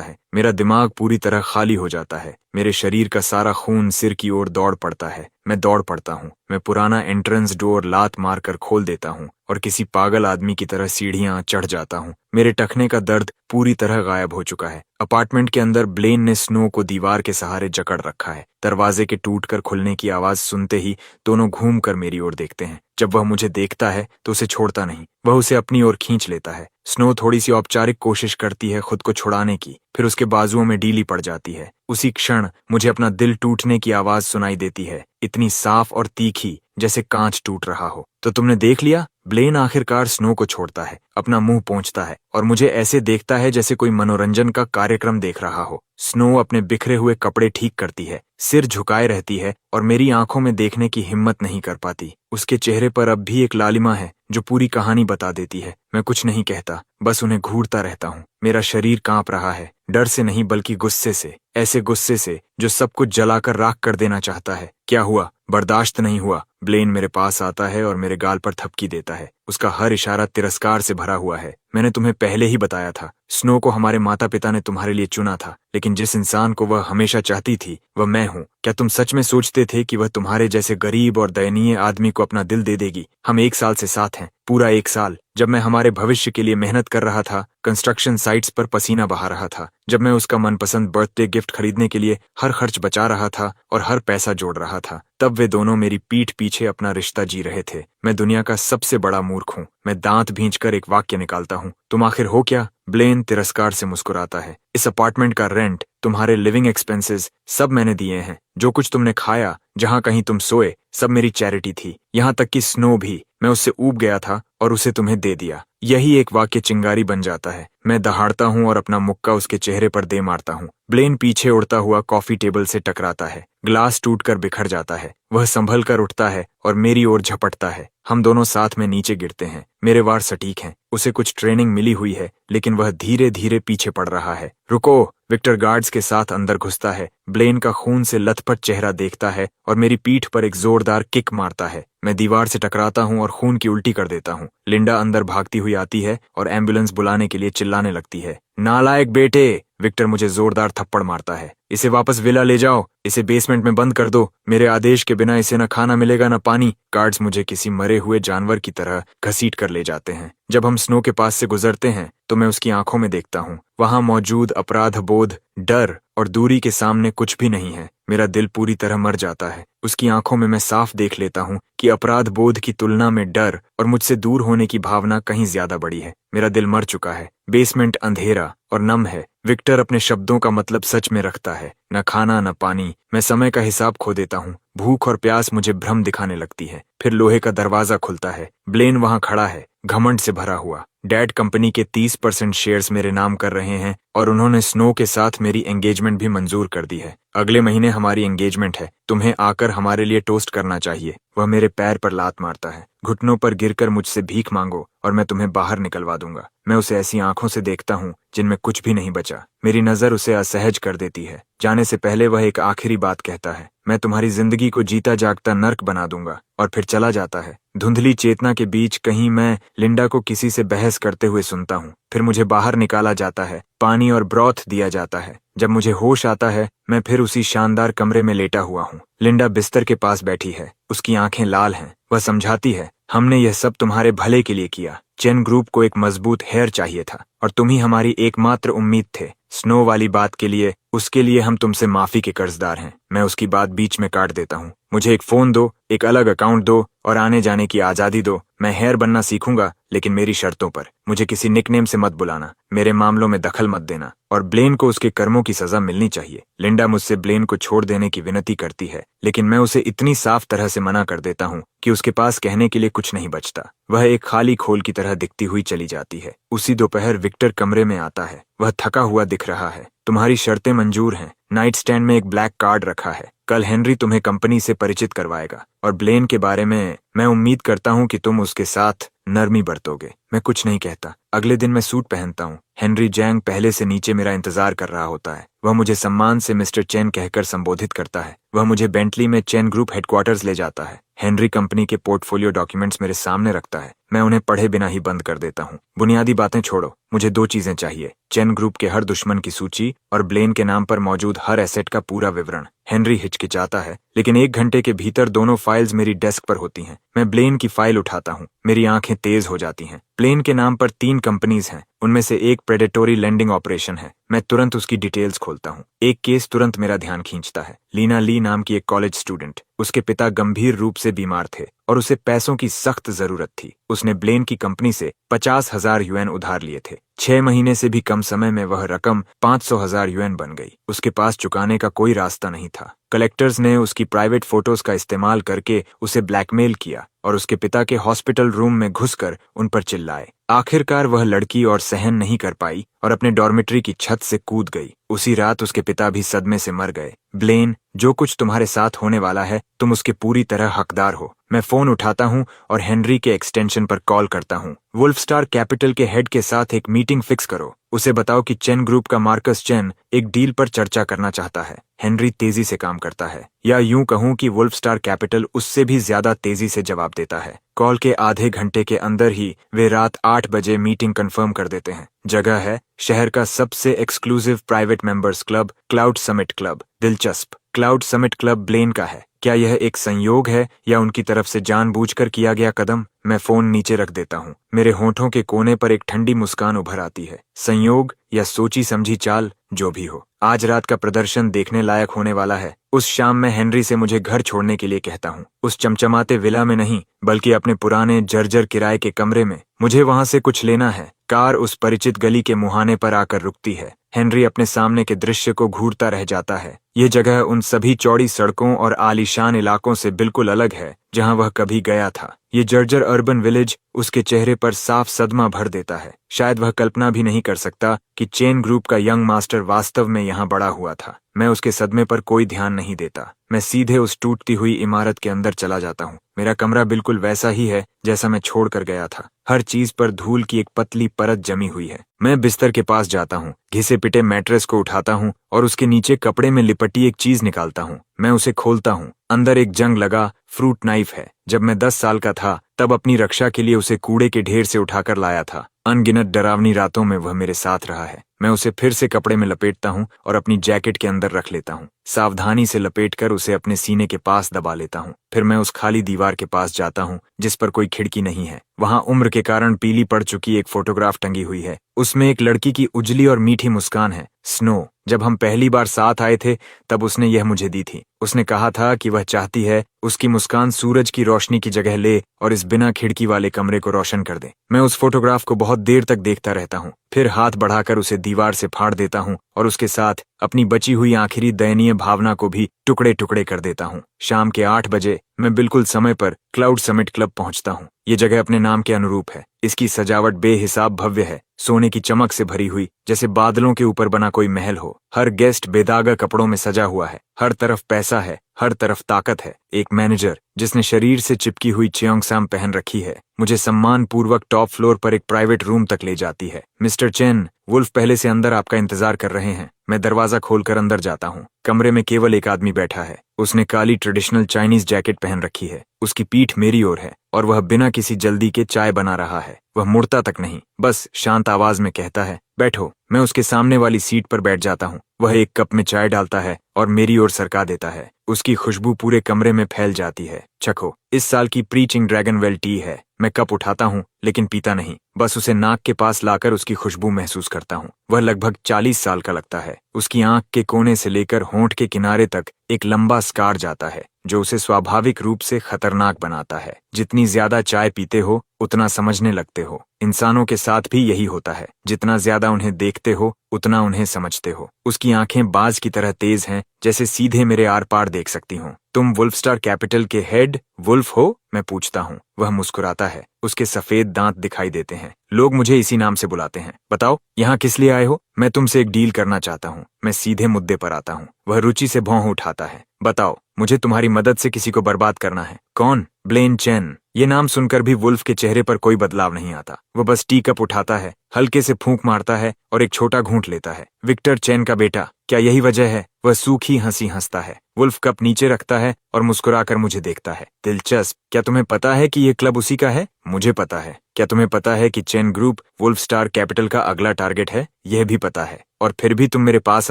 है। मेरा दिमाग पूरी तरह खाली हो जाता है। मेरे शरीर का सारा खून सिर की ओर दौड़ पड़ता है। मैं दौड़ पड़ता हूँ। मैं पुराना एंट्रेंस डोर लात मारकर खोल देता हूँ और किसी पागल आदमी की तरह सीढ़ियां चढ़ जाता हूँ। मेरे टखने का दर्द पूरी तरह गायब हो चुका है। अपार्टमेंट के अंदर ब्लेन ने स्नो को दीवार के सहारे जकड़ रखा है। दरवाजे के टूटकर खुलने की आवाज सुनते ही दोनों घूम कर मेरी ओर देखते हैं। जब वह मुझे देखता है तो उसे छोड़ता नहीं, वह उसे अपनी ओर खींच लेता है। स्नो थोड़ी सी औपचारिक कोशिश करती है खुद को छुड़ाने की, फिर उसके बाजुओं में ढीली पड़ जाती है। उसी क्षण मुझे अपना दिल टूटने की आवाज सुनाई देती है, इतनी साफ और तीखी जैसे कांच टूट रहा हो। तो तुमने देख लिया? ब्लेन आखिरकार स्नो को छोड़ता है, अपना मुंह पोंछता है और मुझे ऐसे देखता है जैसे कोई मनोरंजन का कार्यक्रम देख रहा हो। स्नो अपने बिखरे हुए कपड़े ठीक करती है, सिर झुकाए रहती है और मेरी आंखों में देखने की हिम्मत नहीं कर पाती। उसके चेहरे पर अब भी एक लालिमा है जो पूरी कहानी बता देती है। मैं कुछ नहीं कहता, बस उन्हें घूरता रहता हूँ। मेरा शरीर कांप रहा है, डर से नहीं बल्कि गुस्से से, ऐसे गुस्से से जो सब कुछ जलाकर राख कर देना चाहता है। क्या हुआ? बर्दाश्त नहीं हुआ। ब्लेन मेरे पास आता है और मेरे गाल पर थपकी देता है। उसका हर इशारा तिरस्कार से भरा हुआ है। मैंने तुम्हें पहले ही बताया था, स्नो को हमारे माता पिता ने तुम्हारे लिए चुना था, लेकिन जिस इंसान को वह हमेशा चाहती थी वह मैं हूँ। क्या तुम सच में सोचते थे कि वह तुम्हारे जैसे गरीब और दयनीय आदमी को अपना दिल दे देगी? हम 1 साल से साथ हैं, पूरा 1 साल। जब मैं हमारे भविष्य के लिए मेहनत कर रहा था, कंस्ट्रक्शन साइट्स पर पसीना बहा रहा था, जब मैं उसका मनपसंद बर्थडे गिफ्ट खरीदने के लिए हर खर्च बचा रहा था और हर पैसा जोड़ रहा था, तब वे दोनों मेरी पीठ पीछे अपना रिश्ता जी रहे थे। मैं दुनिया का सबसे बड़ा मूर्ख हूँ। मैं दांत भींचकर एक वाक्य निकालता हूँ, तुम आखिर हो क्या? ब्लेन तिरस्कार से मुस्कुराता है। इस अपार्टमेंट का रेंट, तुम्हारे लिविंग एक्सपेंसेस सब मैंने दिए हैं। जो कुछ तुमने खाया, जहां कहीं तुम सोए, सब मेरी चैरिटी थी। यहाँ तक कि स्नो भी, मैं उससे ऊब गया था और उसे तुम्हें दे दिया। यही एक वाक्य चिंगारी बन जाता है। मैं दहाड़ता हूँ और अपना मुक्का उसके चेहरे पर दे मारता हूँ। ब्लेन पीछे उड़ता हुआ कॉफी टेबल से टकराता है। ग्लास टूटकर बिखर जाता है। वह संभल कर उठता है और मेरी ओर झपटता है। हम दोनों साथ में नीचे गिरते हैं। मेरे वार सटीक हैं। उसे कुछ ट्रेनिंग मिली हुई है, लेकिन वह धीरे धीरे पीछे पड़ रहा है। रुको! विक्टर गार्ड्स के साथ अंदर घुसता है। ब्लेन का खून से लथपथ चेहरा देखता है और मेरी पीठ पर एक जोरदार किक मारता है। मैं दीवार से टकराता हूँ और खून की उल्टी कर देता हूँ। लिंडा अंदर भागती हुई आती है और एम्बुलेंस बुलाने के लिए चिल्लाने लगती है। नालायक बेटे! विक्टर मुझे जोरदार थप्पड़ मारता है। इसे वापस विला ले जाओ, इसे बेसमेंट में बंद कर दो। मेरे आदेश के बिना इसे न खाना मिलेगा न पानी। गार्ड्स मुझे किसी मरे हुए जानवर की तरह घसीट कर ले जाते हैं। जब हम स्नो के पास से गुजरते हैं तो मैं उसकी आंखों में देखता हूँ। वहां मौजूद अपराध बोध, डर और दूरी के सामने कुछ भी नहीं है। मेरा दिल पूरी तरह मर जाता है। उसकी आंखों में मैं साफ देख लेता हूँ कि अपराध बोध की तुलना में डर और मुझसे दूर होने की भावना कहीं ज्यादा बड़ी है। मेरा दिल मर चुका है। बेसमेंट अंधेरा और नम है। विक्टर अपने शब्दों का मतलब सच में रखता है। न खाना न पानी। मैं समय का हिसाब खो देता हूँ। भूख और प्यास मुझे भ्रम दिखाने लगती है। फिर लोहे का दरवाजा खुलता है। ब्लेन वहां खड़ा है, घमंड से भरा हुआ। डैड कंपनी के 30% शेयर्स मेरे नाम कर रहे हैं और उन्होंने स्नो के साथ मेरी एंगेजमेंट भी मंजूर कर दी है। अगले महीने हमारी एंगेजमेंट है। तुम्हें आकर हमारे लिए टोस्ट करना चाहिए। वह मेरे पैर पर लात मारता है। घुटनों पर गिरकर मुझसे भीख मांगो और मैं तुम्हें बाहर निकलवा दूंगा। मैं उसे ऐसी आंखों से देखता हूँ जिनमें कुछ भी नहीं बचा। मेरी नजर उसे असहज कर देती है। जाने से पहले वह एक आखिरी बात कहता है, मैं तुम्हारी जिंदगी को जीता जागता नर्क बना दूंगा, और फिर चला जाता है। धुंधली चेतना के बीच कहीं मैं लिंडा को किसी से बहस करते हुए सुनता हूँ। फिर मुझे बाहर निकाला जाता है। पानी और ब्रॉथ दिया जाता है। जब मुझे होश आता है, मैं फिर उसी शानदार कमरे में लेटा हुआ हूँ। लिंडा बिस्तर के पास बैठी है। उसकी आंखें लाल हैं। वह समझाती है, हमने यह सब तुम्हारे भले के लिए किया। चेन ग्रुप को एक मजबूत हेयर चाहिए था और तुम ही हमारी एकमात्र उम्मीद थे। स्नो वाली बात के लिए, उसके लिए हम तुमसे माफी के कर्जदार हैं। मैं उसकी बात बीच में काट देता हूँ। मुझे एक फोन दो, एक अलग अकाउंट दो और आने जाने की आज़ादी दो। मैं हेयर बनना सीखूंगा, लेकिन मेरी शर्तों पर। मुझे किसी निकनेम से मत बुलाना, मेरे मामलों में दखल मत देना, और ब्लेन को उसके कर्मों की सजा मिलनी चाहिए। लिंडा मुझसे ब्लेन को छोड़ देने की विनती करती है, लेकिन मैं उसे इतनी साफ तरह से मना कर देता हूँ कि उसके पास कहने के लिए कुछ नहीं बचता। वह एक खाली खोल की तरह दिखती हुई चली जाती है। उसी दोपहर विक्टर कमरे में आता है। वह थका हुआ दिख रहा है। तुम्हारी शर्तें मंजूर हैं। नाइट स्टैंड में एक ब्लैक कार्ड रखा है। कल हेनरी तुम्हें कंपनी से परिचित करवाएगा, और ब्लेन के बारे में मैं उम्मीद करता हूँ कि तुम उसके साथ नरमी बरतोगे। मैं कुछ नहीं कहता। अगले दिन मैं सूट पहनता हूँ। हेनरी जैंग पहले से नीचे मेरा इंतजार कर रहा होता है। वह मुझे सम्मान से मिस्टर चेन कहकर संबोधित करता है। वह मुझे बेंटली में चेन ग्रुप हेडक्वार्टर्स ले जाता है। हेनरी कंपनी के पोर्टफोलियो डॉक्यूमेंट्स मेरे सामने रखता है। मैं उन्हें पढ़े बिना ही बंद कर देता हूँ। बुनियादी बातें छोड़ो, मुझे दो चीजें चाहिए: चेन ग्रुप के हर दुश्मन की सूची और ब्लेन के नाम पर मौजूद हर एसेट का पूरा विवरण। हेनरी हिचकिचाता है, लेकिन 1 घंटे के भीतर दोनों फाइल्स मेरी डेस्क पर होती हैं। मैं ब्लेन की फाइल उठाता हूँ। मेरी आंखें तेज हो जाती हैं। ब्लेन के नाम पर 3 कंपनीज हैं, उनमें से एक प्रेडेटोरी लेंडिंग ऑपरेशन है। मैं तुरंत उसकी डिटेल्स खोलता हूँ। एक केस तुरंत मेरा ध्यान खींचता है। लीना ली नाम की एक कॉलेज स्टूडेंट। उसके पिता गंभीर रूप से बीमार थे और उसे पैसों की सख्त जरूरत थी। उसने ब्लेन की कंपनी से 50,000 युएन उधार लिए थे। 6 महीने से भी कम समय में वह रकम 500,000 युएन बन गई। उसके पास चुकाने का कोई रास्ता नहीं था। कलेक्टर्स ने उसकी प्राइवेट फोटोज का इस्तेमाल करके उसे ब्लैकमेल किया और उसके पिता के हॉस्पिटल रूम में घुसकर उन पर चिल्लाए। आखिरकार वह लड़की और सहन नहीं कर पाई और अपने डॉर्मेट्री की छत से कूद गई। उसी रात उसके पिता भी सदमे से मर गए। ब्लेन, जो कुछ तुम्हारे साथ होने वाला है, तुम उसके पूरी तरह हकदार हो। मैं फोन उठाता हूँ और हेनरी के एक्सटेंशन पर कॉल करता हूँ। वुल्फस्टार कैपिटल के हेड के साथ एक मीटिंग फिक्स करो। उसे बताओ कि चेन ग्रुप का मार्कस चेन एक डील पर चर्चा करना चाहता है। हेनरी तेजी से काम करता है, या यूं कहूं कि वुल्फस्टार कैपिटल उससे भी ज्यादा तेजी से जवाब देता है। कॉल के आधे घंटे के अंदर ही वे रात 8 बजे मीटिंग कंफर्म कर देते हैं। जगह है शहर का सबसे exclusive private members club, cloud summit club. दिलचस्प, क्लाउड समिट क्लब ब्लेन का है। क्या यह एक संयोग है या उनकी तरफ से जानबूझकर किया गया कदम? मैं फोन नीचे रख देता हूँ। मेरे होठों के कोने पर एक ठंडी मुस्कान उभर आती है। संयोग या सोची समझी चाल, जो भी हो, आज रात का प्रदर्शन देखने लायक होने वाला है। उस शाम मैं हेनरी से मुझे घर छोड़ने के लिए कहता हूँ। उस चमचमाते विला में नहीं, बल्कि अपने पुराने जर्जर किराए के कमरे में। मुझे वहां से कुछ लेना है। कार उस परिचित गली के मुहाने पर आकर रुकती है। हेनरी अपने सामने के दृश्य को घूरता रह जाता है। ये जगह उन सभी चौड़ी सड़कों और आलीशान इलाकों से बिल्कुल अलग है जहां वह कभी गया था। ये जर्जर अर्बन विलेज उसके चेहरे पर साफ सदमा भर देता है। शायद वह कल्पना भी नहीं कर सकता कि चेन ग्रुप का यंग मास्टर वास्तव में यहाँ बड़ा हुआ था। मैं उसके सदमे पर कोई ध्यान नहीं देता। मैं सीधे उस टूटती हुई इमारत के अंदर चला जाता हूँ। मेरा कमरा बिल्कुल वैसा ही है जैसा मैं छोड़ कर गया था। हर चीज पर धूल की एक पतली परत जमी हुई है। मैं बिस्तर के पास जाता हूँ, घिसे पिटे मैट्रेस को उठाता हूँ और उसके नीचे कपड़े में लिपटी एक चीज निकालता हूँ। मैं उसे खोलता हूँ। अंदर एक जंग लगा फ्रूट नाइफ है। जब मैं 10 साल का था, तब अपनी रक्षा के लिए उसे कूड़े के ढेर से उठाकर लाया था। अनगिनत डरावनी रातों में वह मेरे साथ रहा है। मैं उसे फिर से कपड़े में लपेटता हूँ और अपनी जैकेट के अंदर रख लेता हूँ। सावधानी से लपेटकर उसे अपने सीने के पास दबा लेता हूँ। फिर मैं उस खाली दीवार के पास जाता हूँ जिस पर कोई खिड़की नहीं है। वहां उम्र के कारण पीली पड़ चुकी एक फोटोग्राफ टंगी हुई है। उसमें एक लड़की की उजली और मीठी मुस्कान है। स्नो। जब हम पहली बार साथ आए थे, तब उसने यह मुझे दी थी। उसने कहा था कि वह चाहती है उसकी मुस्कान सूरज की रोशनी की जगह ले और इस बिना खिड़की वाले कमरे को रोशन कर दे। मैं उस फोटोग्राफ को बहुत देर तक देखता रहता हूँ, फिर हाथ बढ़ाकर उसे दीवार से फाड़ देता हूँ और उसके साथ अपनी बची हुई आखिरी दयनीय भावना को भी टुकड़े टुकड़े कर देता हूँ। शाम के 8 बजे मैं बिल्कुल समय पर क्लाउड समिट क्लब पहुंचता हूँ। ये जगह अपने नाम के अनुरूप है। इसकी सजावट बेहिसाब भव्य है, सोने की चमक से भरी हुई, जैसे बादलों के ऊपर बना कोई महल हो। हर गेस्ट बेदागा कपड़ों में सजा हुआ है। हर तरफ पैसा है, हर तरफ ताकत है। एक मैनेजर जिसने शरीर से चिपकी हुई चेयोंगसाम पहन रखी है, मुझे सम्मान पूर्वक टॉप फ्लोर पर एक प्राइवेट रूम तक ले जाती है। मिस्टर चेन, वुल्फ पहले से अंदर आपका इंतजार कर रहे हैं। मैं दरवाजा खोलकर अंदर जाता हूँ। कमरे में केवल एक आदमी बैठा है। उसने काली ट्रेडिशनल चाइनीज जैकेट पहन रखी है। उसकी पीठ मेरी ओर है और वह बिना किसी जल्दी के चाय बना रहा है। वह मुड़ता तक नहीं, बस शांत आवाज में कहता है, बैठो। मैं उसके सामने वाली सीट पर बैठ जाता हूँ। वह एक कप में चाय डालता है और मेरी ओर सरका देता है। उसकी खुशबू पूरे कमरे में फैल जाती है। चखो, इस साल की प्रीचिंग ड्रैगनवेल टी है। मैं कप उठाता हूँ लेकिन पीता नहीं, बस उसे नाक के पास लाकर उसकी खुशबू महसूस करता हूँ। वह लगभग 40 साल का लगता है। उसकी आंख के कोने से लेकर होंठ के किनारे तक एक लंबा स्कार जाता है जो उसे स्वाभाविक रूप से खतरनाक बनाता है। जितनी ज्यादा चाय पीते हो उतना समझने लगते हो। इंसानों के साथ भी यही होता है, जितना ज्यादा उन्हें देखते हो उतना उन्हें समझते हो। उसकी आंखें बाज की तरह तेज हैं, जैसे सीधे मेरे आर पार देख सकती हूँ। तुम वुल्फस्टार कैपिटल के हेड वुल्फ हो? मैं पूछता हूँ। वह मुस्कुराता है। उसके सफेद दांत दिखाई देते हैं। लोग मुझे इसी नाम से बुलाते हैं। बताओ, यहाँ किस लिए आए हो? मैं तुमसे एक डील करना चाहता हूँ। मैं सीधे मुद्दे पर आता हूँ। वह रुचि से भौं उठाता है। बताओ, मुझे तुम्हारी मदद से किसी को बर्बाद करना है। कौन? Blaine Chen. ये नाम सुनकर भी वुल्फ के चेहरे पर कोई बदलाव नहीं आता। वह बस टी कप उठाता है, हल्के से फूंक मारता है और एक छोटा घूंट लेता है। विक्टर चेन का बेटा, क्या यही वजह है? वह सूखी हंसी हंसता है। वुल्फ कप नीचे रखता है और मुस्कुराकर मुझे देखता है। दिलचस्प। क्या तुम्हें पता है कि ये क्लब उसी का है? मुझे पता है। क्या तुम्हें पता है कि चेन ग्रुप वुल्फस्टार कैपिटल का अगला टारगेट है? यह भी पता है। और फिर भी तुम मेरे पास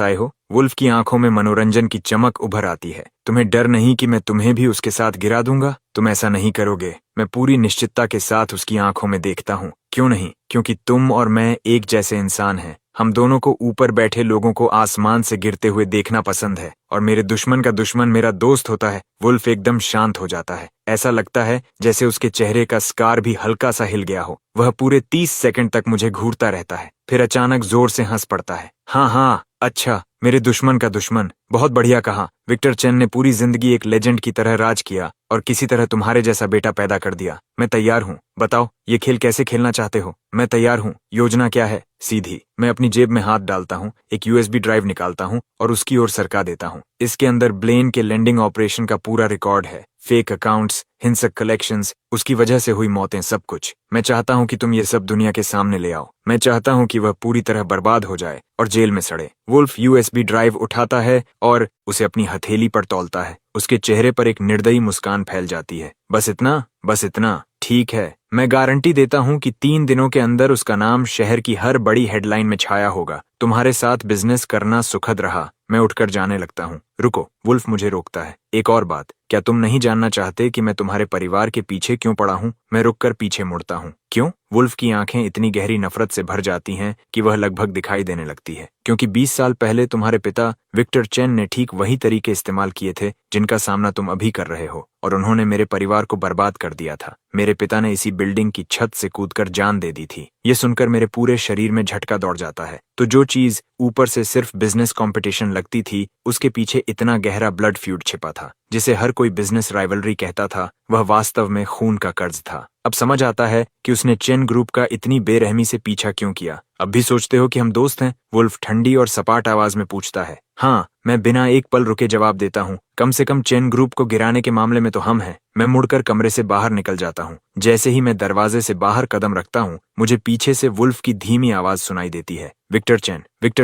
आए हो? वुल्फ की आंखों में मनोरंजन की चमक उभर आती है। तुम्हें डर नहीं कि मैं तुम्हें भी उसके साथ गिरा दूंगा? तुम ऐसा नहीं करोगे। मैं पूरी निश्चितता के साथ उसकी आंखों में देखता हूँ। क्यों नहीं? क्योंकि तुम और मैं एक जैसे इंसान हैं। हम दोनों को ऊपर बैठे लोगों को आसमान से गिरते हुए देखना पसंद है, और मेरे दुश्मन का दुश्मन मेरा दोस्त होता है। वुल्फ एकदम शांत हो जाता है। ऐसा लगता है जैसे उसके चेहरे का स्कार भी हल्का सा हिल गया हो। वह पूरे 30 सेकंड तक मुझे घूरता रहता है, फिर अचानक जोर से हंस पड़ता है। हाँ, अच्छा, मेरे दुश्मन का दुश्मन। बहुत बढ़िया कहा। विक्टर चेन ने पूरी जिंदगी एक लेजेंड की तरह राज किया और किसी तरह तुम्हारे जैसा बेटा पैदा कर दिया। मैं तैयार हूँ। बताओ, ये खेल कैसे खेलना चाहते हो? मैं तैयार हूँ। योजना क्या है? सीधी। मैं अपनी जेब में हाथ डालता हूँ, एक यूएसबी ड्राइव निकालता हूँ और उसकी ओर सरका देता हूँ। इसके अंदर ब्लेन के लेंडिंग ऑपरेशन का पूरा रिकॉर्ड है। फेक अकाउंट्स, हिंसक कलेक्शंस, उसकी वजह से हुई मौतें, सब कुछ। मैं चाहता हूँ कि तुम ये सब दुनिया के सामने ले आओ। मैं चाहता हूँ कि वह पूरी तरह बर्बाद हो जाए और जेल में सड़े। वुल्फ यूएसबी ड्राइव उठाता है और उसे अपनी हथेली पर तौलता है। उसके चेहरे पर एक निर्दयी मुस्कान फैल जाती है। बस इतना? बस इतना? ठीक है। मैं गारंटी देता हूँ कि 3 दिनों के अंदर उसका नाम शहर की हर बड़ी हेडलाइन में छाया होगा। तुम्हारे साथ बिजनेस करना सुखद रहा। मैं उठकर जाने लगता हूँ। रुको, वुल्फ मुझे रोकता है। एक और बात, क्या तुम नहीं जानना चाहते कि मैं तुम्हारे परिवार के पीछे क्यों पड़ा हूँ? मैं रुककर पीछे मुड़ता हूँ। क्यों? वुल्फ की आंखें इतनी गहरी नफरत से भर जाती हैं कि वह लगभग दिखाई देने लगती है। क्योंकि 20 साल पहले तुम्हारे पिता विक्टर चेन ने ठीक वही तरीके इस्तेमाल किए थे जिनका सामना तुम अभी कर रहे हो, और उन्होंने मेरे परिवार को बर्बाद कर दिया था। मेरे पिता ने इसी बिल्डिंग की छत से कूदकर जान दे दी थी। ये सुनकर मेरे पूरे शरीर में झटका दौड़ जाता है। तो जो चीज ऊपर से सिर्फ बिजनेस कंपटीशन लगती थी, उसके पीछे इतना गहरा ब्लड फ्यूड छिपा था, जिसे हर कोई बिजनेस राइवलरी कहता था, वह वास्तव में खून का कर्ज था। अब समझ आता है कि उसने चेन ग्रुप का इतनी बेरहमी से पीछा क्यों किया। अब भी सोचते हो कि हम दोस्त हैं? वुल्फ ठंडी और सपाट आवाज में पूछता है। हाँ, मैं बिना एक पल रुके जवाब देता हूँ। कम से कम चेन ग्रुप को गिराने के मामले में तो हम हैं। मैं मुड़कर कमरे से बाहर निकल जाता हूँ। जैसे ही मैं दरवाजे से बाहर कदम रखता हूँ, मुझे पीछे से वुल्फ की धीमी आवाज सुनाई देती है। विक्टर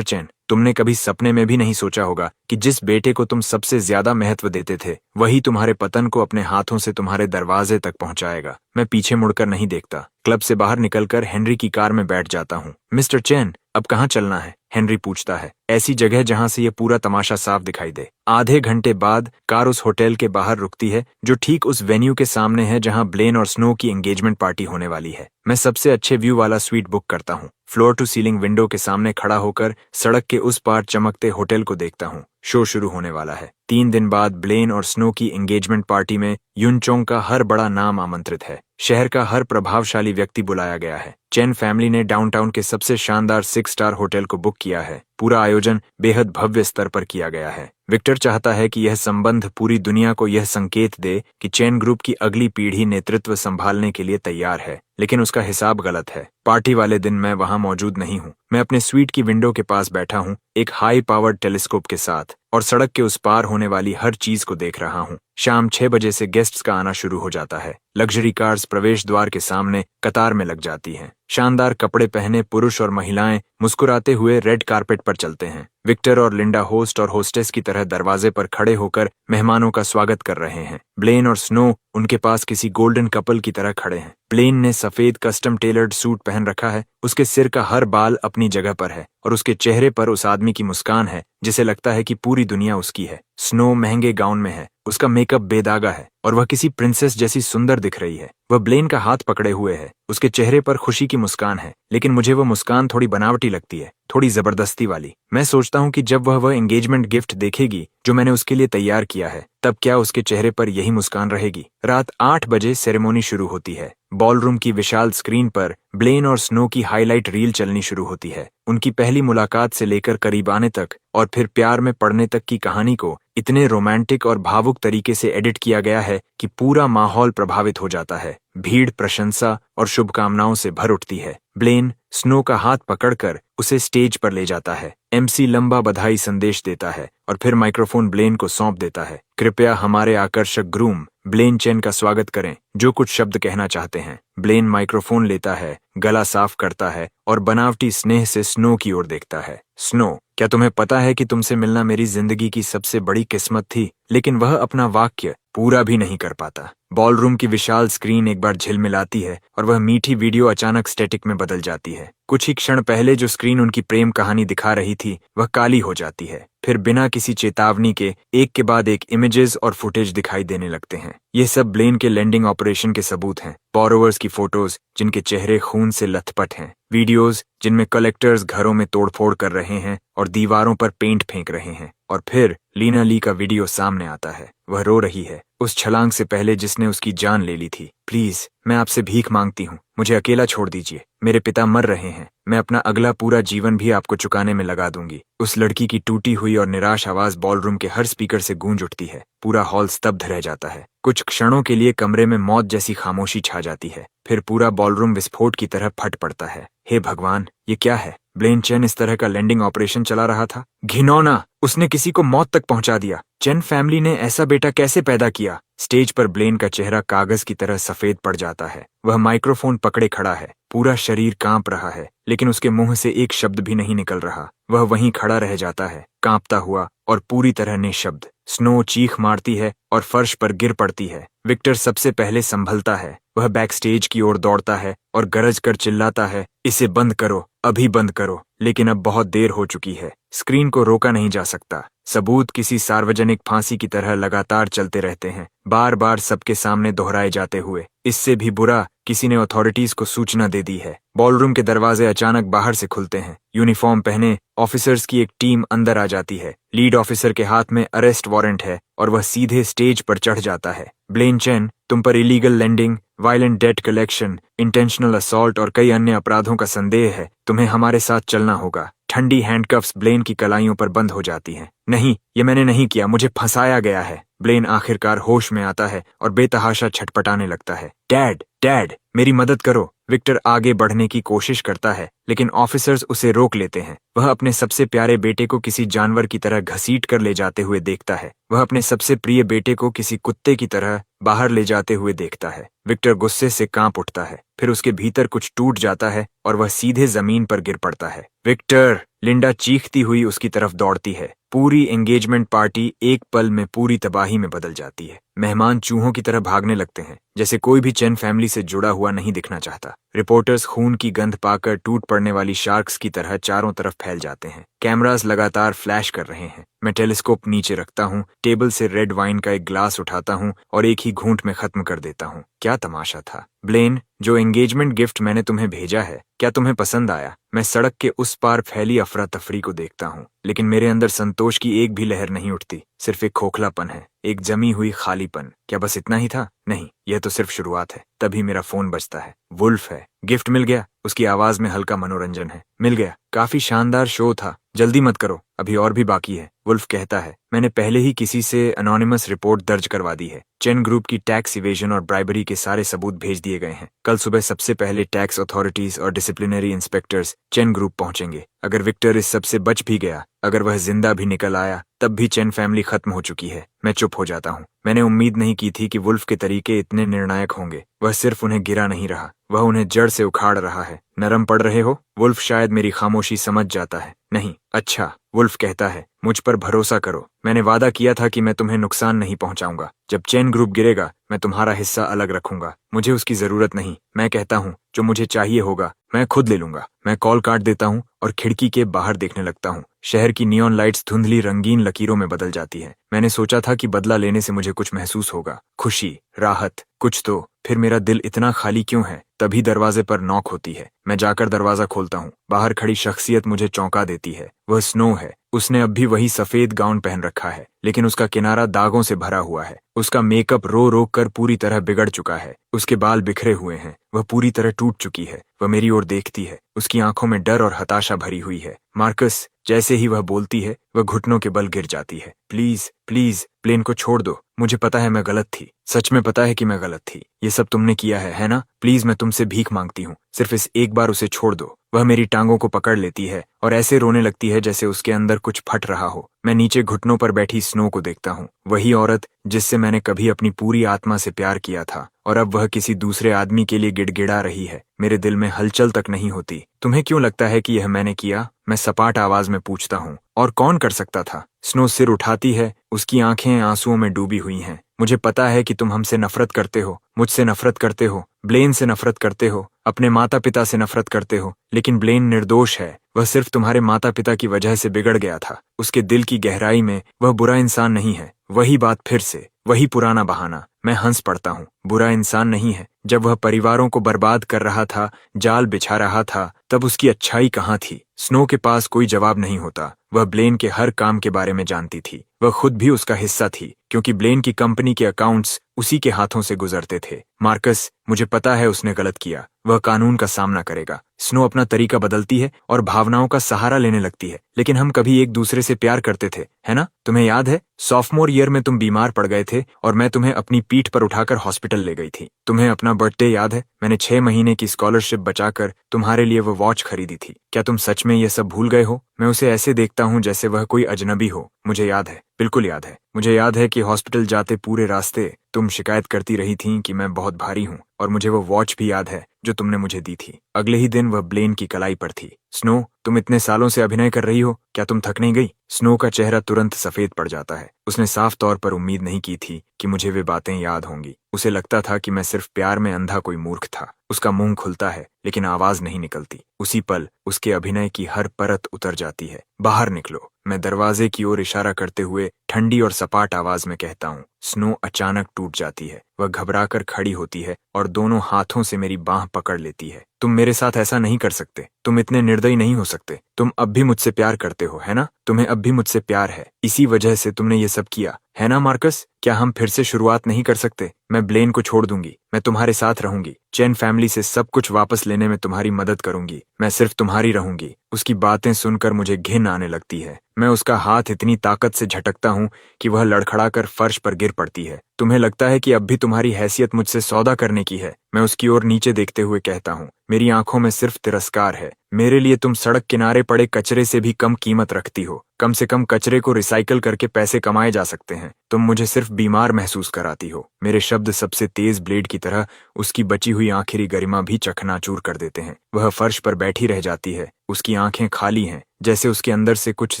चेन, तुमने कभी सपने में भी नहीं सोचा होगा कि जिस बेटे को तुम सबसे ज्यादा महत्व देते थे, वही तुम्हारे पतन को अपने हाथों से तुम्हारे दरवाजे तक पहुंचाएगा। मैं पीछे मुड़कर नहीं देखता। क्लब से बाहर निकलकर हेनरी की कार में बैठ जाता हूँ। मिस्टर चेन, अब कहाँ चलना है? हेनरी पूछता है। ऐसी जगह जहां से ये पूरा तमाशा साफ दिखाई दे। आधे घंटे बाद कार उस होटल के बाहर रुकती है जो ठीक उस वेन्यू के सामने है जहां ब्लेन और स्नो की एंगेजमेंट पार्टी होने वाली है। मैं सबसे अच्छे व्यू वाला स्वीट बुक करता हूँ। फ्लोर टू सीलिंग विंडो के सामने खड़ा होकर सड़क के उस पार चमकते होटल को देखता हूँ। शो शुरू होने वाला है। 3 दिन बाद ब्लेन और स्नो की एंगेजमेंट पार्टी में युनचोंग का हर बड़ा नाम आमंत्रित है। शहर का हर प्रभावशाली व्यक्ति बुलाया गया है। चेन फैमिली ने डाउनटाउन के सबसे शानदार 6 स्टार होटल को बुक किया है। पूरा आयोजन बेहद भव्य स्तर पर किया गया है। विक्टर चाहता है कि यह संबंध पूरी दुनिया को यह संकेत दे कि चेन ग्रुप की अगली पीढ़ी नेतृत्व संभालने के लिए तैयार है, लेकिन उसका हिसाब गलत है। पार्टी वाले दिन मैं वहां मौजूद नहीं हूं। मैं अपने स्वीट की विंडो के पास बैठा हूं, एक हाई पावर्ड टेलीस्कोप के साथ, और सड़क के उस पार होने वाली हर चीज को देख रहा हूं। शाम 6 बजे से गेस्ट्स का आना शुरू हो जाता है। लग्जरी कार्स प्रवेश द्वार के सामने कतार में लग जाती हैं। शानदार कपड़े पहने पुरुष और महिलाएं मुस्कुराते हुए रेड कारपेट पर चलते हैं। विक्टर और लिंडा होस्ट और होस्टेस की तरह दरवाजे पर खड़े होकर मेहमानों का स्वागत कर रहे हैं। ब्लेन और स्नो उनके पास किसी गोल्डन कपल की तरह खड़े हैं। ब्लेन ने सफेद कस्टम टेलर्ड सूट पहन रखा है, उसके सिर का हर बाल अपनी जगह पर है और उसके चेहरे पर उस आदमी की मुस्कान है जिसे लगता है कि पूरी दुनिया उसकी है। स्नो महंगे गाउन में है, उसका मेकअप बेदागा है और वह किसी प्रिंसेस जैसी सुंदर दिख रही है। वह ब्लेन का हाथ पकड़े हुए है, उसके चेहरे पर खुशी की मुस्कान है, लेकिन मुझे वह मुस्कान थोड़ी बनावटी लगती है, थोड़ी जबरदस्ती वाली। मैं सोचता हूँ कि जब वह एंगेजमेंट गिफ्ट देखेगी जो मैंने उसके लिए तैयार किया है, तब क्या उसके चेहरे पर यही मुस्कान रहेगी। रात 8 बजे सेरेमोनी शुरू होती है। बॉलरूम की विशाल स्क्रीन पर ब्लेन और स्नो की हाईलाइट रील चलनी शुरू होती है। उनकी पहली मुलाकात से लेकर करीब आने तक और फिर प्यार में पड़ने तक की कहानी को इतने रोमांटिक और भावुक तरीके से एडिट किया गया है कि पूरा माहौल प्रभावित हो जाता है। भीड़ प्रशंसा और शुभकामनाओं से भर उठती है। ब्लेन स्नो का हाथ पकड़कर उसे स्टेज पर ले जाता है। एमसी लंबा बधाई संदेश देता है और फिर माइक्रोफोन ब्लेन को सौंप देता है। कृपया हमारे आकर्षक ग्रूम ब्लेन चेन का स्वागत करें, जो कुछ शब्द कहना चाहते हैं। ब्लेन माइक्रोफोन लेता है, गला साफ करता है और बनावटी स्नेह से स्नो की ओर देखता है। स्नो, क्या तुम्हें पता है कि तुमसे मिलना मेरी जिंदगी की सबसे बड़ी किस्मत थी? लेकिन वह अपना वाक्य पूरा भी नहीं कर पाता। बॉलरूम की विशाल स्क्रीन एक बार झिलमिलाती है और वह मीठी वीडियो अचानक स्टैटिक में बदल जाती है। कुछ ही क्षण पहले जो स्क्रीन उनकी प्रेम कहानी दिखा रही थी, वह काली हो जाती है। फिर बिना किसी चेतावनी के एक के बाद एक इमेजेस और फुटेज दिखाई देने लगते हैं। ये सब ब्लेन के लैंडिंग ऑपरेशन के सबूत हैं। बोरोवर्स की फोटोज जिनके चेहरे खून से लथपथ हैं, वीडियोस जिनमें कलेक्टर्स घरों में तोड़फोड़ कर रहे हैं और दीवारों पर पेंट फेंक रहे हैं, और फिर लीना ली का वीडियो सामने आता है। वह रो रही है, उस छलांग से पहले जिसने उसकी जान ले ली थी। प्लीज, मैं आपसे भीख मांगती हूँ, मुझे अकेला छोड़ दीजिए। मेरे पिता मर रहे हैं, मैं अपना अगला पूरा जीवन भी आपको चुकाने में लगा दूंगी। उस लड़की की टूटी हुई और निराश आवाज बॉलरूम के हर स्पीकर से गूंज उठती है। पूरा हॉल स्तब्ध रह जाता है। कुछ क्षणों के लिए कमरे में मौत जैसी खामोशी छा जाती है। फिर पूरा बॉलरूम विस्फोट की तरह फट पड़ता है। हे भगवान, ये क्या है? ब्लेन चेन इस तरह का लैंडिंग ऑपरेशन चला रहा था? घिनौना, उसने किसी को मौत तक पहुंचा दिया। चेन फैमिली ने ऐसा बेटा कैसे पैदा किया? स्टेज पर ब्लेन का चेहरा कागज की तरह सफेद पड़ जाता है। वह माइक्रोफोन पकड़े खड़ा है, पूरा शरीर कांप रहा है, लेकिन उसके मुंह से एक शब्द भी नहीं निकल रहा। वह वहीं खड़ा रह जाता है, कांपता हुआ और पूरी तरह निःशब्द। स्नो चीख मारती है और फर्श पर गिर पड़ती है। विक्टर सबसे पहले संभलता है। वह बैक स्टेज की ओर दौड़ता है और गरज कर चिल्लाता है, इसे बंद करो, अभी बंद करो। लेकिन अब बहुत देर हो चुकी है। स्क्रीन को रोका नहीं जा सकता। सबूत किसी सार्वजनिक फांसी की तरह लगातार चलते रहते हैं, बार बार सबके सामने दोहराए जाते हुए। इससे भी बुरा, किसी ने अथॉरिटीज को सूचना दे दी है। बॉलरूम के दरवाजे अचानक बाहर से खुलते हैं। यूनिफॉर्म पहने ऑफिसर्स की एक टीम अंदर आ जाती है। लीड ऑफिसर के हाथ में अरेस्ट वारंट है और वह सीधे स्टेज पर चढ़ जाता है। ब्लेन चेन, तुम पर illegal lending, violent debt collection, intentional assault और कई अन्य अपराधों का संदेह है। तुम्हें हमारे साथ चलना होगा। ठंडी हैंडकफ्स ब्लेन की कलाइयों पर बंद हो जाती हैं। नहीं, ये मैंने नहीं किया, मुझे फंसाया गया है। ब्लेन आखिरकार होश में आता है और बेतहाशा छटपटाने लगता है। डैड, डैड, मेरी मदद करो। विक्टर आगे बढ़ने की कोशिश करता है, लेकिन ऑफिसर्स उसे रोक लेते हैं। वह अपने सबसे प्यारे बेटे को किसी जानवर की तरह घसीट कर ले जाते हुए देखता है। वह अपने सबसे प्रिय बेटे को किसी कुत्ते की तरह बाहर ले जाते हुए देखता है। विक्टर गुस्से से कांप उठता है। फिर उसके भीतर कुछ टूट जाता है और वह सीधे जमीन पर गिर पड़ता है। विक्टर! लिंडा चीखती हुई उसकी तरफ दौड़ती है। पूरी एंगेजमेंट पार्टी एक पल में पूरी तबाही में बदल जाती है। मेहमान चूहों की तरह भागने लगते हैं, जैसे कोई भी चेन फैमिली से जुड़ा हुआ नहीं दिखना चाहता। रिपोर्टर्स खून की गंध पाकर टूट पड़ने वाली शार्क्स की तरह चारों तरफ फैल जाते हैं। कैमरास लगातार फ्लैश कर रहे हैं। मैं टेलीस्कोप नीचे रखता हूँ, टेबल से रेड वाइन का एक ग्लास उठाता हूँ और एक ही घूंट में खत्म कर देता हूँ। क्या तमाशा था। ब्लेन, जो एंगेजमेंट गिफ्ट मैंने तुम्हें भेजा है, क्या तुम्हें पसंद आया? मैं सड़क के उस पार फैली अफरा तफरी को देखता हूँ, लेकिन मेरे अंदर संतोष की एक भी लहर नहीं उठती। सिर्फ एक खोखलापन है, एक जमी हुई खालीपन। क्या बस इतना ही था? नहीं, यह तो सिर्फ शुरुआत है। तभी मेरा फोन बजता है। वुल्फ है। गिफ्ट मिल गया। उसकी आवाज में हल्का मनोरंजन है। मिल गया। काफी शानदार शो था। जल्दी मत करो, अभी और भी बाकी है। वुल्फ कहता है, मैंने पहले ही किसी से अनोनिमस रिपोर्ट दर्ज करवा दी है। चेन ग्रुप की टैक्स इवेजन और ब्राइबरी के सारे सबूत भेज दिए गए हैं। कल सुबह सबसे पहले टैक्स अथॉरिटीज और डिसिप्लिनरी इंस्पेक्टर्स चेन ग्रुप पहुंचेंगे। अगर विक्टर इस सब से बच भी गया, अगर वह जिंदा भी निकल आया, तब भी चेन फैमिली खत्म हो चुकी है। मैं चुप हो जाता हूँ। मैंने उम्मीद नहीं की थी कि वुल्फ के तरीके इतने निर्णायक होंगे। वह सिर्फ उन्हें गिरा नहीं रहा, वह उन्हें जड़ से उखाड़ रहा है। नरम पड़ रहे हो? वुल्फ शायद मेरी खामोशी समझ जाता है। नहीं। अच्छा, वुल्फ कहता है, मुझ पर भरोसा करो। मैंने वादा किया था कि मैं तुम्हें नुकसान नहीं पहुंचाऊंगा। जब चेन ग्रुप गिरेगा, मैं तुम्हारा हिस्सा अलग रखूंगा। मुझे उसकी जरूरत नहीं। मैं कहता हूँ, जो मुझे चाहिए होगा मैं खुद ले लूंगा। मैं कॉल काट देता हूँ और खिड़की के बाहर देखने लगता हूँ। शहर की नियॉन लाइट्स धुंधली रंगीन लकीरों में बदल जाती है। मैंने सोचा था कि बदला लेने से मुझे कुछ महसूस होगा, खुशी, राहत, कुछ तो। फिर मेरा दिल इतना खाली क्यों है? तभी दरवाजे पर नॉक होती है। मैं जाकर दरवाजा खोलता हूँ। बाहर खड़ी शख्सियत मुझे चौंका देती है। वह स्नो है। उसने अब भी वही सफेद गाउन पहन रखा है, लेकिन उसका किनारा दागों से भरा हुआ है। उसका मेकअप रो रो कर पूरी तरह बिगड़ चुका है। उसके बाल बिखरे हुए हैं। वह पूरी तरह टूट चुकी है। वह मेरी ओर देखती है। उसकी आंखों में डर और हताशा भरी हुई है। मार्कस, जैसे ही वह बोलती है, वह घुटनों के बल गिर जाती है। प्लीज प्लीज, प्लेन को छोड़ दो। मुझे पता है मैं गलत थी। सच में पता है कि मैं गलत थी। ये सब तुमने किया है ना? प्लीज, मैं तुमसे भीख मांगती हूँ। सिर्फ इस एक बार उसे छोड़ दो। वह मेरी टांगों को पकड़ लेती है और ऐसे रोने लगती है जैसे उसके अंदर कुछ फट रहा हो। मैं नीचे घुटनों पर बैठी स्नो को देखता हूँ। वही औरत जिससे मैंने कभी अपनी पूरी आत्मा से प्यार किया था, और अब वह किसी दूसरे आदमी के लिए गिड़गिड़ा रही है। मेरे दिल में हलचल तक नहीं होती। तुम्हें क्यों लगता है कि यह मैंने किया? मैं सपाट आवाज में पूछता हूँ। और कौन कर सकता था? स्नो सिर उठाती है। उसकी आंखें आंसुओं में डूबी हुई हैं। मुझे पता है कि तुम हमसे नफरत करते हो, मुझसे नफरत करते हो, ब्लेन से नफरत करते हो, अपने माता पिता से नफरत करते हो, लेकिन ब्लेन निर्दोष है। वह सिर्फ तुम्हारे माता पिता की वजह से बिगड़ गया था। उसके दिल की गहराई में वह बुरा इंसान नहीं है। वही बात फिर से, वही पुराना बहाना। मैं हंस पड़ता हूँ। बुरा इंसान नहीं है। जब वह परिवारों को बर्बाद कर रहा था, जाल बिछा रहा था, तब उसकी अच्छाई कहाँ थी? स्नो के पास कोई जवाब नहीं होता। वह ब्लेन के हर काम के बारे में जानती थी। वह खुद भी उसका हिस्सा थी, क्योंकि ब्लेन की कंपनी के अकाउंट्स उसी के हाथों से गुजरते थे। मार्कस, मुझे पता है उसने गलत किया। वह कानून का सामना करेगा। स्नो अपना तरीका बदलती है और भावनाओं का सहारा लेने लगती है। लेकिन हम कभी एक दूसरे से प्यार करते थे, है ना? तुम्हें याद है, सॉफ्टमोर ईयर में तुम बीमार पड़ गए थे और मैं तुम्हें अपनी पीठ पर उठाकर हॉस्पिटल ले गई थी। तुम्हें अपना बर्थडे याद है? मैंने 6 महीने की स्कॉलरशिप बचाकर तुम्हारे लिए वो वॉच खरीदी थी। क्या तुम सच में ये सब भूल गए हो? मैं उसे ऐसे देखता हूँ जैसे वह कोई अजनबी हो। मुझे याद है, बिल्कुल याद है। मुझे याद है कि हॉस्पिटल जाते पूरे रास्ते तुम शिकायत करती रही थी कि मैं बहुत भारी हूँ, और मुझे वो वॉच भी याद है जो तुमने मुझे दी थी। अगले ही दिन वह ब्लेन की कलाई पर थी। स्नो, तुम इतने सालों से अभिनय कर रही हो, क्या तुम थक नहीं गई? स्नो का चेहरा तुरंत सफेद पड़ जाता है। उसने साफ तौर पर उम्मीद नहीं की थी कि मुझे वे बातें याद होंगी। उसे लगता था कि मैं सिर्फ प्यार में अंधा कोई मूर्ख था। उसका मुंह खुलता है, लेकिन आवाज नहीं निकलती। उसी पल उसके अभिनय की हर परत उतर जाती है। बाहर निकलो। मैं दरवाजे की ओर इशारा करते हुए ठंडी और सपाट आवाज में कहता हूँ। स्नो अचानक टूट जाती है। वह घबराकर खड़ी होती है और दोनों हाथों से मेरी बांह पकड़ लेती है। तुम मेरे साथ ऐसा नहीं कर सकते। तुम इतने निर्दयी नहीं हो सकते। तुम अब भी मुझसे प्यार करते हो, है ना? तुम्हें अब भी मुझसे प्यार है। इसी वजह से तुमने ये सब किया, है ना मार्कस? क्या हम फिर से शुरुआत नहीं कर सकते? मैं ब्लेन को छोड़ दूंगी। मैं तुम्हारे साथ रहूंगी। चेन फैमिली से सब कुछ वापस लेने में तुम्हारी मदद करूंगी। मैं सिर्फ तुम्हारी रहूंगी। उसकी बातें सुनकर मुझे घिन आने लगती है। मैं उसका हाथ इतनी ताकत से झटकता हूँ कि वह लड़खड़ाकर फर्श पर गिर पड़ती है। तुम्हें लगता है कि अब भी तुम्हारी हैसियत मुझसे सौदा करने की है? मैं उसकी ओर नीचे देखते हुए कहता हूँ। मेरी आंखों में सिर्फ तिरस्कार है। मेरे लिए तुम सड़क किनारे पड़े कचरे से भी कम कीमत रखती हो। कम से कम कचरे को रिसाइकल करके पैसे कमाए जा सकते हैं। तुम मुझे सिर्फ बीमार महसूस कराती हो। मेरे शब्द सबसे तेज ब्लेड की तरह उसकी बची हुई आखिरी गरिमा भी चकनाचूर कर देते हैं। वह फर्श पर बैठी रह जाती है। उसकी आंखें खाली हैं, जैसे उसके अंदर से कुछ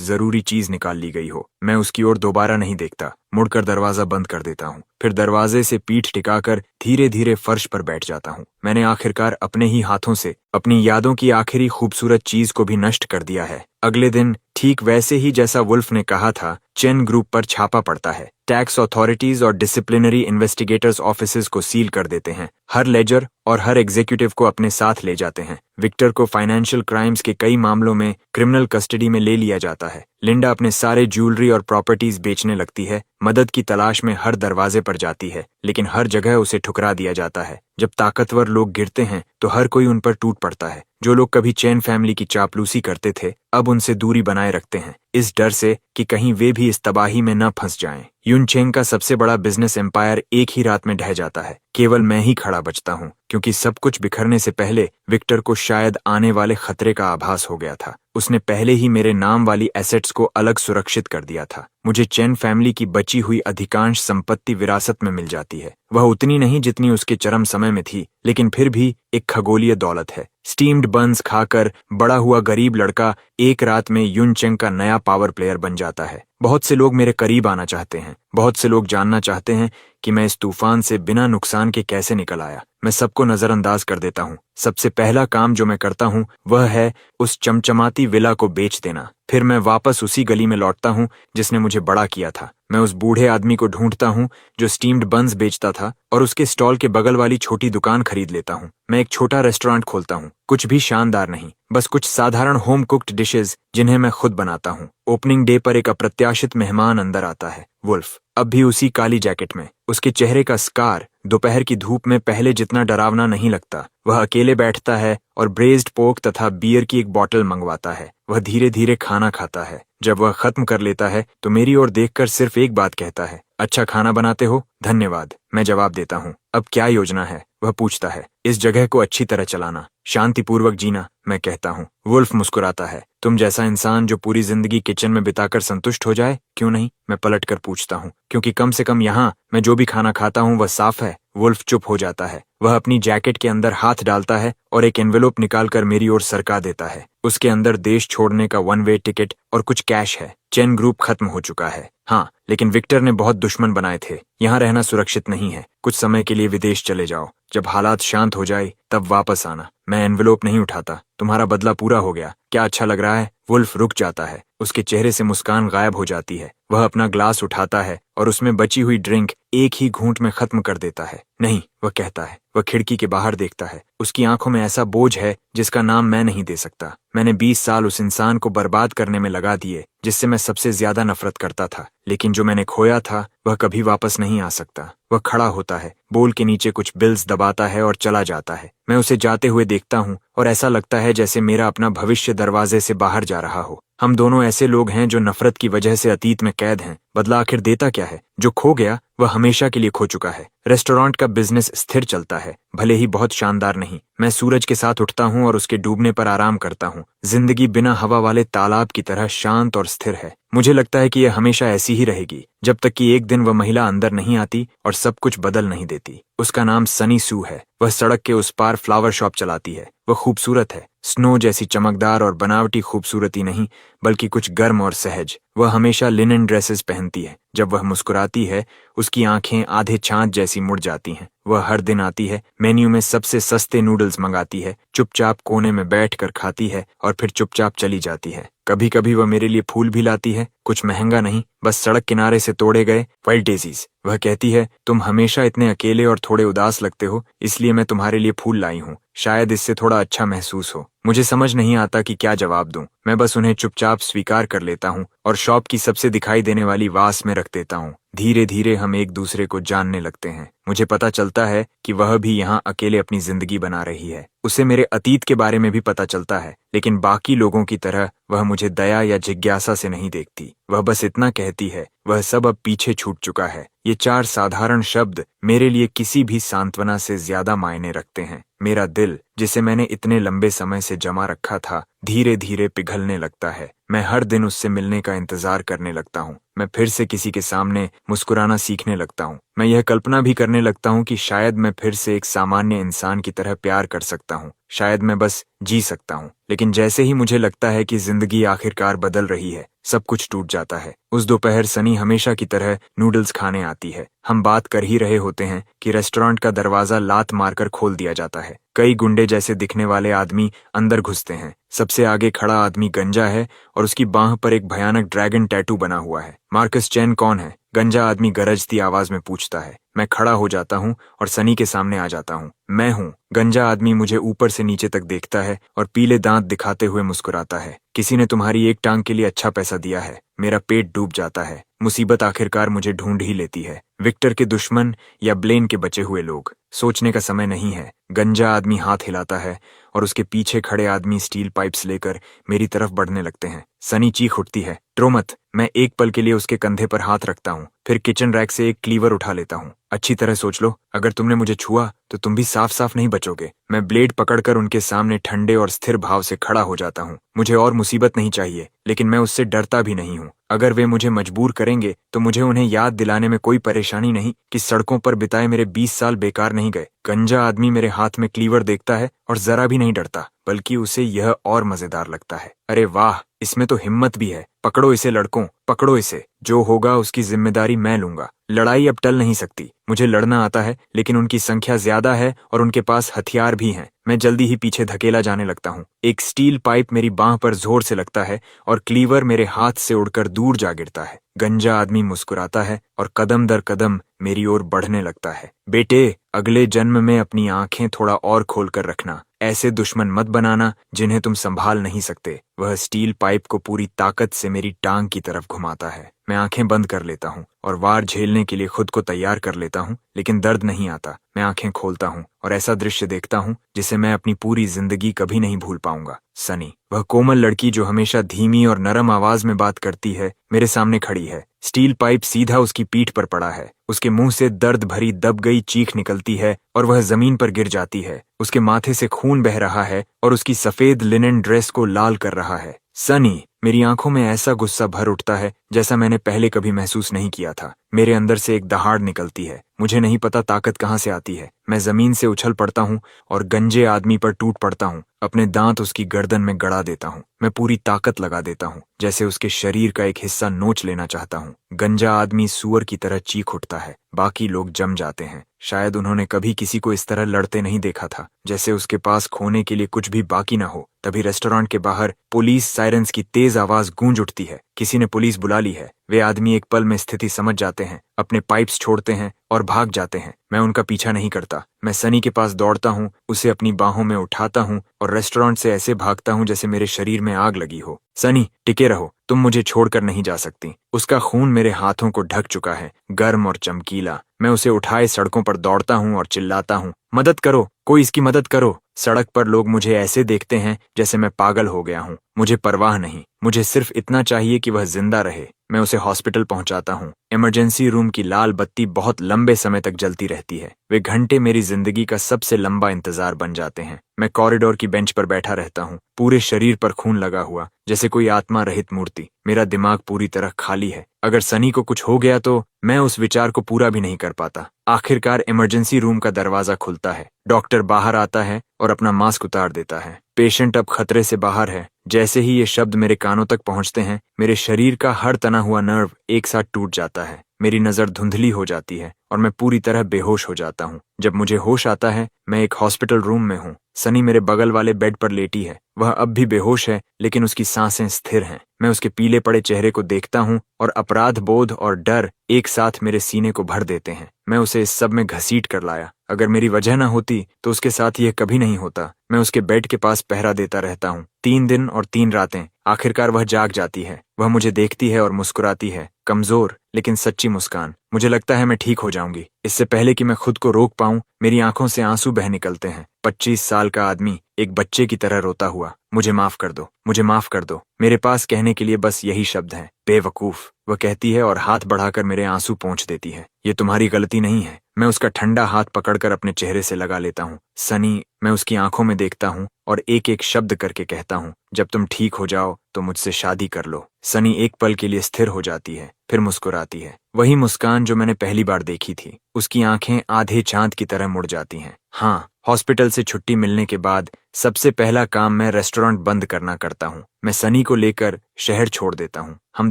जरूरी चीज निकाल ली गई हो। मैं उसकी ओर दोबारा नहीं देखता। मुड़कर दरवाजा बंद कर देता हूँ। फिर दरवाजे से पीठ टिकाकर धीरे धीरे फर्श पर बैठ जाता हूँ। मैंने आखिरकार अपने ही हाथों से अपनी यादों की आखिरी खूबसूरत चीज को भी नष्ट कर दिया है। अगले दिन ठीक वैसे ही जैसा वुल्फ ने कहा था, चेन ग्रुप पर छापा पड़ता है। टैक्स अथॉरिटीज और डिसिप्लिनरी इन्वेस्टिगेटर्स ऑफिसेज को सील कर देते हैं, हर लेजर और हर एग्जीक्यूटिव को अपने साथ ले जाते हैं। विक्टर को फाइनेंशियल क्राइम्स के कई मामलों में क्रिमिनल कस्टडी में ले लिया जाता है। लिंडा अपने सारे ज्वेलरी और प्रॉपर्टीज बेचने लगती है, मदद की तलाश में हर दरवाजे पर जाती है, लेकिन हर जगह उसे ठुकरा दिया जाता है। जब ताकतवर लोग गिरते हैं तो हर कोई उन पर टूट पड़ता है। जो लोग कभी चैन फैमिली की चापलूसी करते थे अब उनसे दूरी बनाए रखते हैं, इस डर से कि कहीं वे भी इस तबाही में न फंस जाएं। युन चेंग का सबसे बड़ा बिजनेस एम्पायर एक ही रात में ढह जाता है। केवल मैं ही खड़ा बचता हूँ, क्योंकि सब कुछ बिखरने से पहले विक्टर को शायद आने वाले खतरे का आभास हो गया था। उसने पहले ही मेरे नाम वाली एसेट्स को अलग सुरक्षित कर दिया था। मुझे चेन फैमिली की बची हुई अधिकांश संपत्ति विरासत में मिल जाती है। वह उतनी नहीं जितनी उसके चरम समय में थी, लेकिन फिर भी एक खगोलीय दौलत है। स्टीम्ड बन्स खाकर बड़ा हुआ गरीब लड़का एक रात में युन चेंग का नया पावर प्लेयर बन जाता है। बहुत से लोग मेरे करीब आना चाहते हैं, बहुत से लोग जानना चाहते हैं कि मैं इस तूफान से बिना नुकसान के कैसे निकल आया। मैं सबको नजरअंदाज कर देता हूँ। सबसे पहला काम जो मैं करता हूँ वह है उस चमचमाती विला को बेच देना। फिर मैं वापस उसी गली में लौटता हूँ जिसने मुझे बड़ा किया था। मैं उस बूढ़े आदमी को ढूंढता हूँ जो स्टीम्ड बन्स बेचता था और उसके स्टॉल के बगल वाली छोटी दुकान खरीद लेता हूँ। मैं एक छोटा रेस्टोरेंट खोलता हूँ, कुछ भी शानदार नहीं, बस कुछ साधारण होम कुक्ड डिशेस जिन्हें मैं खुद बनाता हूँ। ओपनिंग डे पर एक अप्रत्याशित मेहमान अंदर आता है, वुल्फ, अब भी उसी काली जैकेट में। उसके चेहरे का स्कार दोपहर की धूप में पहले जितना डरावना नहीं लगता। वह अकेले बैठता है और ब्रेज्ड पोर्क तथा बियर की एक बॉटल मंगवाता है। वह धीरे धीरे खाना खाता है। जब वह खत्म कर लेता है तो मेरी ओर देखकर सिर्फ एक बात कहता है, अच्छा खाना बनाते हो, धन्यवाद। मैं जवाब देता हूँ, अब क्या योजना है? वह पूछता है, इस जगह को अच्छी तरह चलाना, शांतिपूर्वक जीना, मैं कहता हूँ। वुल्फ मुस्कुराता है, तुम जैसा इंसान जो पूरी जिंदगी किचन में बिताकर संतुष्ट हो जाए, क्यों नहीं? मैं पलट कर पूछता हूँ, क्योंकि कम से कम यहाँ मैं जो भी खाना खाता हूँ वह साफ है। वुल्फ चुप हो जाता है। वह अपनी जैकेट के अंदर हाथ डालता है और एक एनवेलोप निकालकर मेरी ओर सरका देता है। उसके अंदर देश छोड़ने का वन वे टिकट और कुछ कैश है। चेन ग्रुप खत्म हो चुका है, हाँ, लेकिन विक्टर ने बहुत दुश्मन बनाए थे। यहाँ रहना सुरक्षित नहीं है। कुछ समय के लिए विदेश चले जाओ, जब हालात शांत हो जाए तब वापस आना। मैं एनवेलोप नहीं उठाता, तुम्हारा बदला पूरा हो गया, क्या अच्छा लग रहा है? वुल्फ रुक जाता है, उसके चेहरे से मुस्कान गायब हो जाती है। वह अपना ग्लास उठाता है और उसमें बची हुई ड्रिंक एक ही घूंट में खत्म कर देता है। नहीं, वह कहता है। वह खिड़की के बाहर देखता है। उसकी आंखों में ऐसा बोझ है जिसका नाम मैं नहीं दे सकता। मैंने 20 साल उस इंसान को बर्बाद करने में लगा दिए जिससे मैं सबसे ज्यादा नफरत करता था, लेकिन जो मैंने खोया था वह कभी वापस नहीं आ सकता। वह खड़ा होता है, बोल के नीचे कुछ बिल्स दबाता है और चला जाता है। मैं उसे जाते हुए देखता हूँ और ऐसा लगता है जैसे मेरा अपना भविष्य दरवाजे से बाहर जा रहा हो। हम दोनों ऐसे लोग हैं जो नफरत की वजह से अतीत में कैद हैं। बदला आखिर देता क्या है? जो खो गया वह हमेशा के लिए खो चुका है। रेस्टोरेंट का बिजनेस स्थिर चलता है, भले ही बहुत शानदार नहीं। मैं सूरज के साथ उठता हूँ और उसके डूबने पर आराम करता हूँ। जिंदगी बिना हवा वाले तालाब की तरह शांत और स्थिर है। मुझे लगता है कि यह हमेशा ऐसी ही रहेगी, जब तक कि एक दिन वह महिला अंदर नहीं आती और सब कुछ बदल नहीं देती। उसका नाम सनी सू है। वह सड़क के उस पार फ्लावर शॉप चलाती है। वह खूबसूरत है, स्नो जैसी चमकदार और बनावटी खूबसूरती नहीं, बल्कि कुछ गर्म और सहज। वह हमेशा लिनन ड्रेसेस पहनती है। जब वह मुस्कुराती है उसकी आंखें आधे छाछ जैसी मुड़ जाती हैं। वह हर दिन आती है, मेन्यू में सबसे सस्ते नूडल्स मंगाती है, चुपचाप कोने में बैठकर खाती है और फिर चुपचाप चली जाती है। कभी कभी वह मेरे लिए फूल भी लाती है, कुछ महंगा नहीं, बस सड़क किनारे से तोड़े गए वाइल्ड डेजीज। वह कहती है, तुम हमेशा इतने अकेले और थोड़े उदास लगते हो, इसलिए मैं तुम्हारे लिए फूल लाई हूँ। शायद इससे थोड़ा अच्छा महसूस हो। मुझे समझ नहीं आता कि क्या जवाब दूं। मैं बस उन्हें चुपचाप स्वीकार कर लेता हूँ और शॉप की सबसे दिखाई देने वाली वास में रख देता हूँ। धीरे धीरे हम एक दूसरे को जानने लगते हैं। मुझे पता चलता है कि वह भी यहाँ अकेले अपनी जिंदगी बना रही है। उसे मेरे अतीत के बारे में भी पता चलता है, लेकिन बाकी लोगों की तरह वह मुझे दया या जिज्ञासा से नहीं देखती। वह बस इतना कहती है, वह सब अब पीछे छूट चुका है। ये 4 साधारण शब्द मेरे लिए किसी भी सांत्वना से ज्यादा मायने रखते हैं। मेरा दिल, जिसे मैंने इतने लंबे समय से जमा रखा था, धीरे धीरे पिघलने लगता है। मैं हर दिन उससे मिलने का इंतजार करने लगता हूँ। मैं फिर से किसी के सामने मुस्कुराना सीखने लगता हूँ। मैं यह कल्पना भी करने लगता हूँ कि शायद मैं फिर से एक सामान्य इंसान की तरह प्यार कर सकता हूँ। शायद मैं बस जी सकता हूँ। लेकिन जैसे ही मुझे लगता है कि जिंदगी आखिरकार बदल रही है, सब कुछ टूट जाता है। उस दोपहर सनी हमेशा की तरह नूडल्स खाने आती है। हम बात कर ही रहे होते हैं कि रेस्टोरेंट का दरवाजा लात मारकर खोल दिया जाता है। कई गुंडे जैसे दिखने वाले आदमी अंदर घुसते हैं। सबसे आगे खड़ा आदमी गंजा है और उसकी बांह पर एक भयानक ड्रैगन टैटू बना हुआ है। मार्कस चेन कौन है? गंजा आदमी गरजती आवाज में पूछता है। मैं खड़ा हो जाता हूँ और सनी के सामने आ जाता हूँ। मैं हूँ। गंजा आदमी मुझे ऊपर से नीचे तक देखता है और पीले दांत दिखाते हुए मुस्कुराता है। किसी ने तुम्हारी एक टांग के लिए अच्छा पैसा दिया है। मेरा पेट डूब जाता है। मुसीबत आखिरकार मुझे ढूंढ ही लेती है। विक्टर के दुश्मन या ब्लेन के बचे हुए लोग। सोचने का समय नहीं है। गंजा आदमी हाथ हिलाता है और उसके पीछे खड़े आदमी स्टील पाइप्स लेकर मेरी तरफ बढ़ने लगते हैं। सनी चीख उठती है, ट्रो मत। मैं एक पल के लिए उसके कंधे पर हाथ रखता हूँ, फिर किचन रैक से एक क्लीवर उठा लेता हूँ। अच्छी तरह सोच लो, अगर तुमने मुझे छुआ तो तुम भी साफ साफ नहीं बचोगे। मैं ब्लेड पकड़कर उनके सामने ठंडे और स्थिर भाव से खड़ा हो जाता हूँ। मुझे और मुसीबत नहीं चाहिए, लेकिन मैं उससे डरता भी नहीं हूँ। अगर वे मुझे मजबूर करेंगे तो मुझे उन्हें याद दिलाने में कोई परेशानी नहीं कि सड़कों पर बिताए मेरे 20 साल बेकार नहीं गए। गंजा आदमी मेरे हाथ में क्लीवर देखता है और जरा भी नहीं डरता, बल्कि उसे यह और मजेदार लगता है। अरे वाह, इसमें तो हिम्मत भी है। पकड़ो इसे लड़कों, पकड़ो इसे। जो होगा उसकी जिम्मेदारी मैं लूंगा। लड़ाई अब टल नहीं सकती। मुझे लड़ना आता है, लेकिन उनकी संख्या ज्यादा है और उनके पास हथियार भी हैं। मैं जल्दी ही पीछे धकेला जाने लगता हूँ। एक स्टील पाइप मेरी बांह पर जोर से लगता है और क्लीवर मेरे हाथ से उड़कर दूर जा गिरता है। गंजा आदमी मुस्कुराता है और कदम दर कदम मेरी ओर बढ़ने लगता है। बेटे, अगले जन्म में अपनी आंखें थोड़ा और खोल कर रखना। ऐसे दुश्मन मत बनाना जिन्हें तुम संभाल नहीं सकते। वह स्टील पाइप को पूरी ताकत से मेरी टांग की तरफ घुमाता है। मैं आंखें बंद कर लेता हूँ और वार झेलने के लिए खुद को तैयार कर लेता हूँ, लेकिन दर्द नहीं आता। मैं आंखें खोलता हूँ और ऐसा दृश्य देखता हूँ जिसे मैं अपनी पूरी जिंदगी कभी नहीं भूल पाऊंगा। सनी, वह कोमल लड़की जो हमेशा धीमी और नरम आवाज में बात करती है, मेरे सामने खड़ी है। स्टील पाइप सीधा उसकी पीठ पर पड़ा है। उसके मुंह से दर्द भरी दब गई चीख निकलती है और वह जमीन पर गिर जाती है। उसके माथे से खून बह रहा है और उसकी सफेद लिनन ड्रेस को लाल कर रहा है। सनी, मेरी आंखों में ऐसा गुस्सा भर उठता है जैसा मैंने पहले कभी महसूस नहीं किया था। मेरे अंदर से एक दहाड़ निकलती है। मुझे नहीं पता ताकत कहाँ से आती है। मैं जमीन से उछल पड़ता हूँ और गंजे आदमी पर टूट पड़ता हूँ। अपने दांत उसकी गर्दन में गड़ा देता हूँ। मैं पूरी ताकत लगा देता हूँ, जैसे उसके शरीर का एक हिस्सा नोच लेना चाहता हूँ। गंजा आदमी सूअर की तरह चीख उठता है। बाकी लोग जम जाते हैं। शायद उन्होंने कभी किसी को इस तरह लड़ते नहीं देखा था, जैसे उसके पास खोने के लिए कुछ भी बाकी ना हो। तभी रेस्टोरेंट के बाहर पुलिस सायरन्स की तेज आवाज गूंज उठती है। किसी ने पुलिस बुला ली है। वे आदमी एक पल में स्थिति समझ जाते हैं, अपने पाइप्स छोड़ते हैं और भाग जाते हैं। मैं उनका पीछा नहीं करता। मैं सनी के पास दौड़ता हूँ, उसे अपनी बाहों में उठाता हूँ और रेस्टोरेंट से ऐसे भागता हूँ जैसे मेरे शरीर में आग लगी हो। सनी, टिके रहो, तुम मुझे छोड़कर नहीं जा सकती। उसका खून मेरे हाथों को ढक चुका है, गर्म और चमकीला। मैं उसे उठाए सड़कों पर दौड़ता हूँ और चिल्लाता हूँ, मदद करो, कोई इसकी मदद करो। सड़क पर लोग मुझे ऐसे देखते हैं जैसे मैं पागल हो गया हूँ। मुझे परवाह नहीं, मुझे सिर्फ इतना चाहिए कि वह जिंदा रहे। मैं उसे हॉस्पिटल पहुंचाता हूँ। इमरजेंसी रूम की लाल बत्ती बहुत लंबे समय तक जलती रहती है। वे घंटे मेरी जिंदगी का सबसे लंबा इंतजार बन जाते हैं। मैं कॉरिडोर की बेंच पर बैठा रहता हूँ, पूरे शरीर पर खून लगा हुआ, जैसे कोई आत्मा रहित मूर्ति। मेरा दिमाग पूरी तरह खाली है। अगर सनी को कुछ हो गया तो मैं उस विचार को पूरा भी नहीं कर पाता। आखिरकार इमरजेंसी रूम का दरवाजा खुलता है। डॉक्टर बाहर आता है और अपना मास्क उतार देता है। पेशेंट अब खतरे से बाहर है। जैसे ही ये शब्द मेरे कानों तक पहुंचते हैं, मेरे शरीर का हर तना हुआ नर्व एक साथ टूट जाता है। मेरी नजर धुंधली हो जाती है और मैं पूरी तरह बेहोश हो जाता हूँ। जब मुझे होश आता है, मैं एक हॉस्पिटल रूम में हूँ। सनी मेरे बगल वाले बेड पर लेटी है। वह अब भी बेहोश है, लेकिन उसकी सांसें स्थिर हैं। मैं उसके पीले पड़े चेहरे को देखता हूँ और अपराध बोध और डर एक साथ मेरे सीने को भर देते हैं। मैं उसे इस सब में घसीट कर लाया। अगर मेरी वजह न होती तो उसके साथ यह कभी नहीं होता। मैं उसके बेड के पास पहरा देता रहता हूँ। 3 दिन और 3 रातें। आखिरकार वह जाग जाती है। वह मुझे देखती है और मुस्कुराती है, कमजोर लेकिन सच्ची मुस्कान। मुझे लगता है मैं ठीक हो जाऊंगी। इससे पहले कि मैं खुद को रोक पाऊं, मेरी आंखों से आंसू बह निकलते हैं। 25 साल का आदमी एक बच्चे की तरह रोता हुआ, मुझे माफ कर दो, मुझे माफ कर दो। मेरे पास कहने के लिए बस यही शब्द हैं, बेवकूफ, वह कहती है और हाथ बढ़ाकर मेरे आंसू पोंछ देती है। ये तुम्हारी गलती नहीं है। मैं उसका ठंडा हाथ पकड़कर अपने चेहरे से लगा लेता हूँ। सनी, मैं उसकी आंखों में देखता हूँ और एक एक शब्द करके कहता हूँ, जब तुम ठीक हो जाओ तो मुझसे शादी कर लो। सनी एक पल के लिए स्थिर हो जाती है, फिर मुस्कुराती है। वही मुस्कान जो मैंने पहली बार देखी थी। उसकी आंखें आधे चांद की तरह मुड़ जाती हैं। हाँ, हॉस्पिटल से छुट्टी मिलने के बाद सबसे पहला काम मैं रेस्टोरेंट बंद करना करता हूँ। मैं सनी को लेकर शहर छोड़ देता हूँ। हम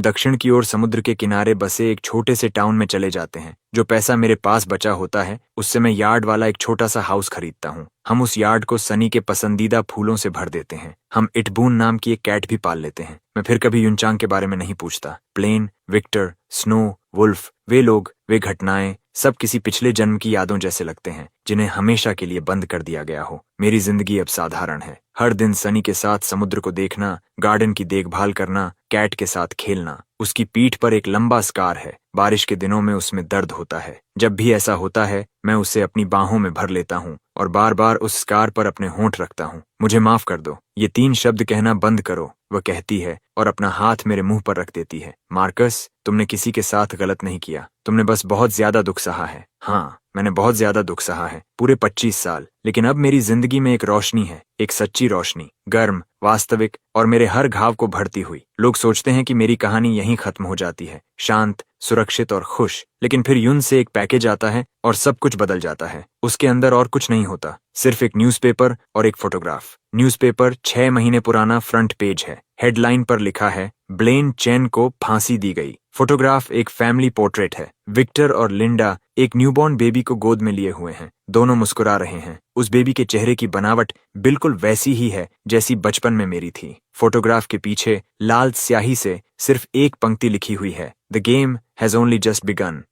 दक्षिण की ओर समुद्र के किनारे बसे एक छोटे से टाउन में चले जाते हैं। जो पैसा मेरे पास बचा होता है, उससे मैं यार्ड वाला एक छोटा सा हाउस खरीदता हूँ। हम उस यार्ड को सनी के पसंदीदा फूलों से भर देते हैं। हम इटबून नाम की एक कैट भी पाल लेते हैं। मैं फिर कभी युनचांग के बारे में नहीं पूछता। प्लेन, विक्टर, स्नो वुल्फ, वे लोग, वे घटनाएं, सब किसी पिछले जन्म की यादों जैसे लगते हैं जिन्हें हमेशा के लिए बंद कर दिया गया हो। मेरी जिंदगी अब साधारण है। हर दिन सनी के साथ समुद्र को देखना, गार्डन की देखभाल करना, कैट के साथ खेलना। उसकी पीठ पर एक लंबा स्कार है। बारिश के दिनों में उसमें दर्द होता है। जब भी ऐसा होता है मैं उसे अपनी बाहों में भर लेता हूँ और बार बार उस स्कार पर अपने होंठ रखता हूँ। मुझे माफ कर दो, ये 3 शब्द कहना बंद करो, वह कहती है और अपना हाथ मेरे मुंह पर रख देती है। मार्कस, तुमने किसी के साथ गलत नहीं किया। तुमने बस बहुत ज्यादा दुख सहा है। हाँ, मैंने बहुत ज्यादा दुख सहा है, पूरे 25 साल। लेकिन अब मेरी जिंदगी में एक रोशनी है, एक सच्ची रोशनी, गर्म, वास्तविक और मेरे हर घाव को भरती हुई। लोग सोचते हैं कि मेरी कहानी यहीं खत्म हो जाती है, शांत, सुरक्षित और खुश। लेकिन फिर यून से एक पैकेज आता है और सब कुछ बदल जाता है। उसके अंदर और कुछ नहीं होता, सिर्फ एक न्यूज़पेपर और एक फोटोग्राफ। न्यूज़पेपर 6 महीने पुराना फ्रंट पेज है। हेडलाइन पर लिखा है, ब्लेन चेन को फांसी दी गई। फोटोग्राफ एक फैमिली पोर्ट्रेट है। विक्टर और लिंडा एक न्यूबॉर्न बेबी को गोद में लिए हुए हैं। दोनों मुस्कुरा रहे हैं। उस बेबी के चेहरे की बनावट बिल्कुल वैसी ही है जैसी बचपन में मेरी थी। फोटोग्राफ के पीछे लाल स्याही से सिर्फ एक पंक्ति लिखी हुई है, the game has only just begin.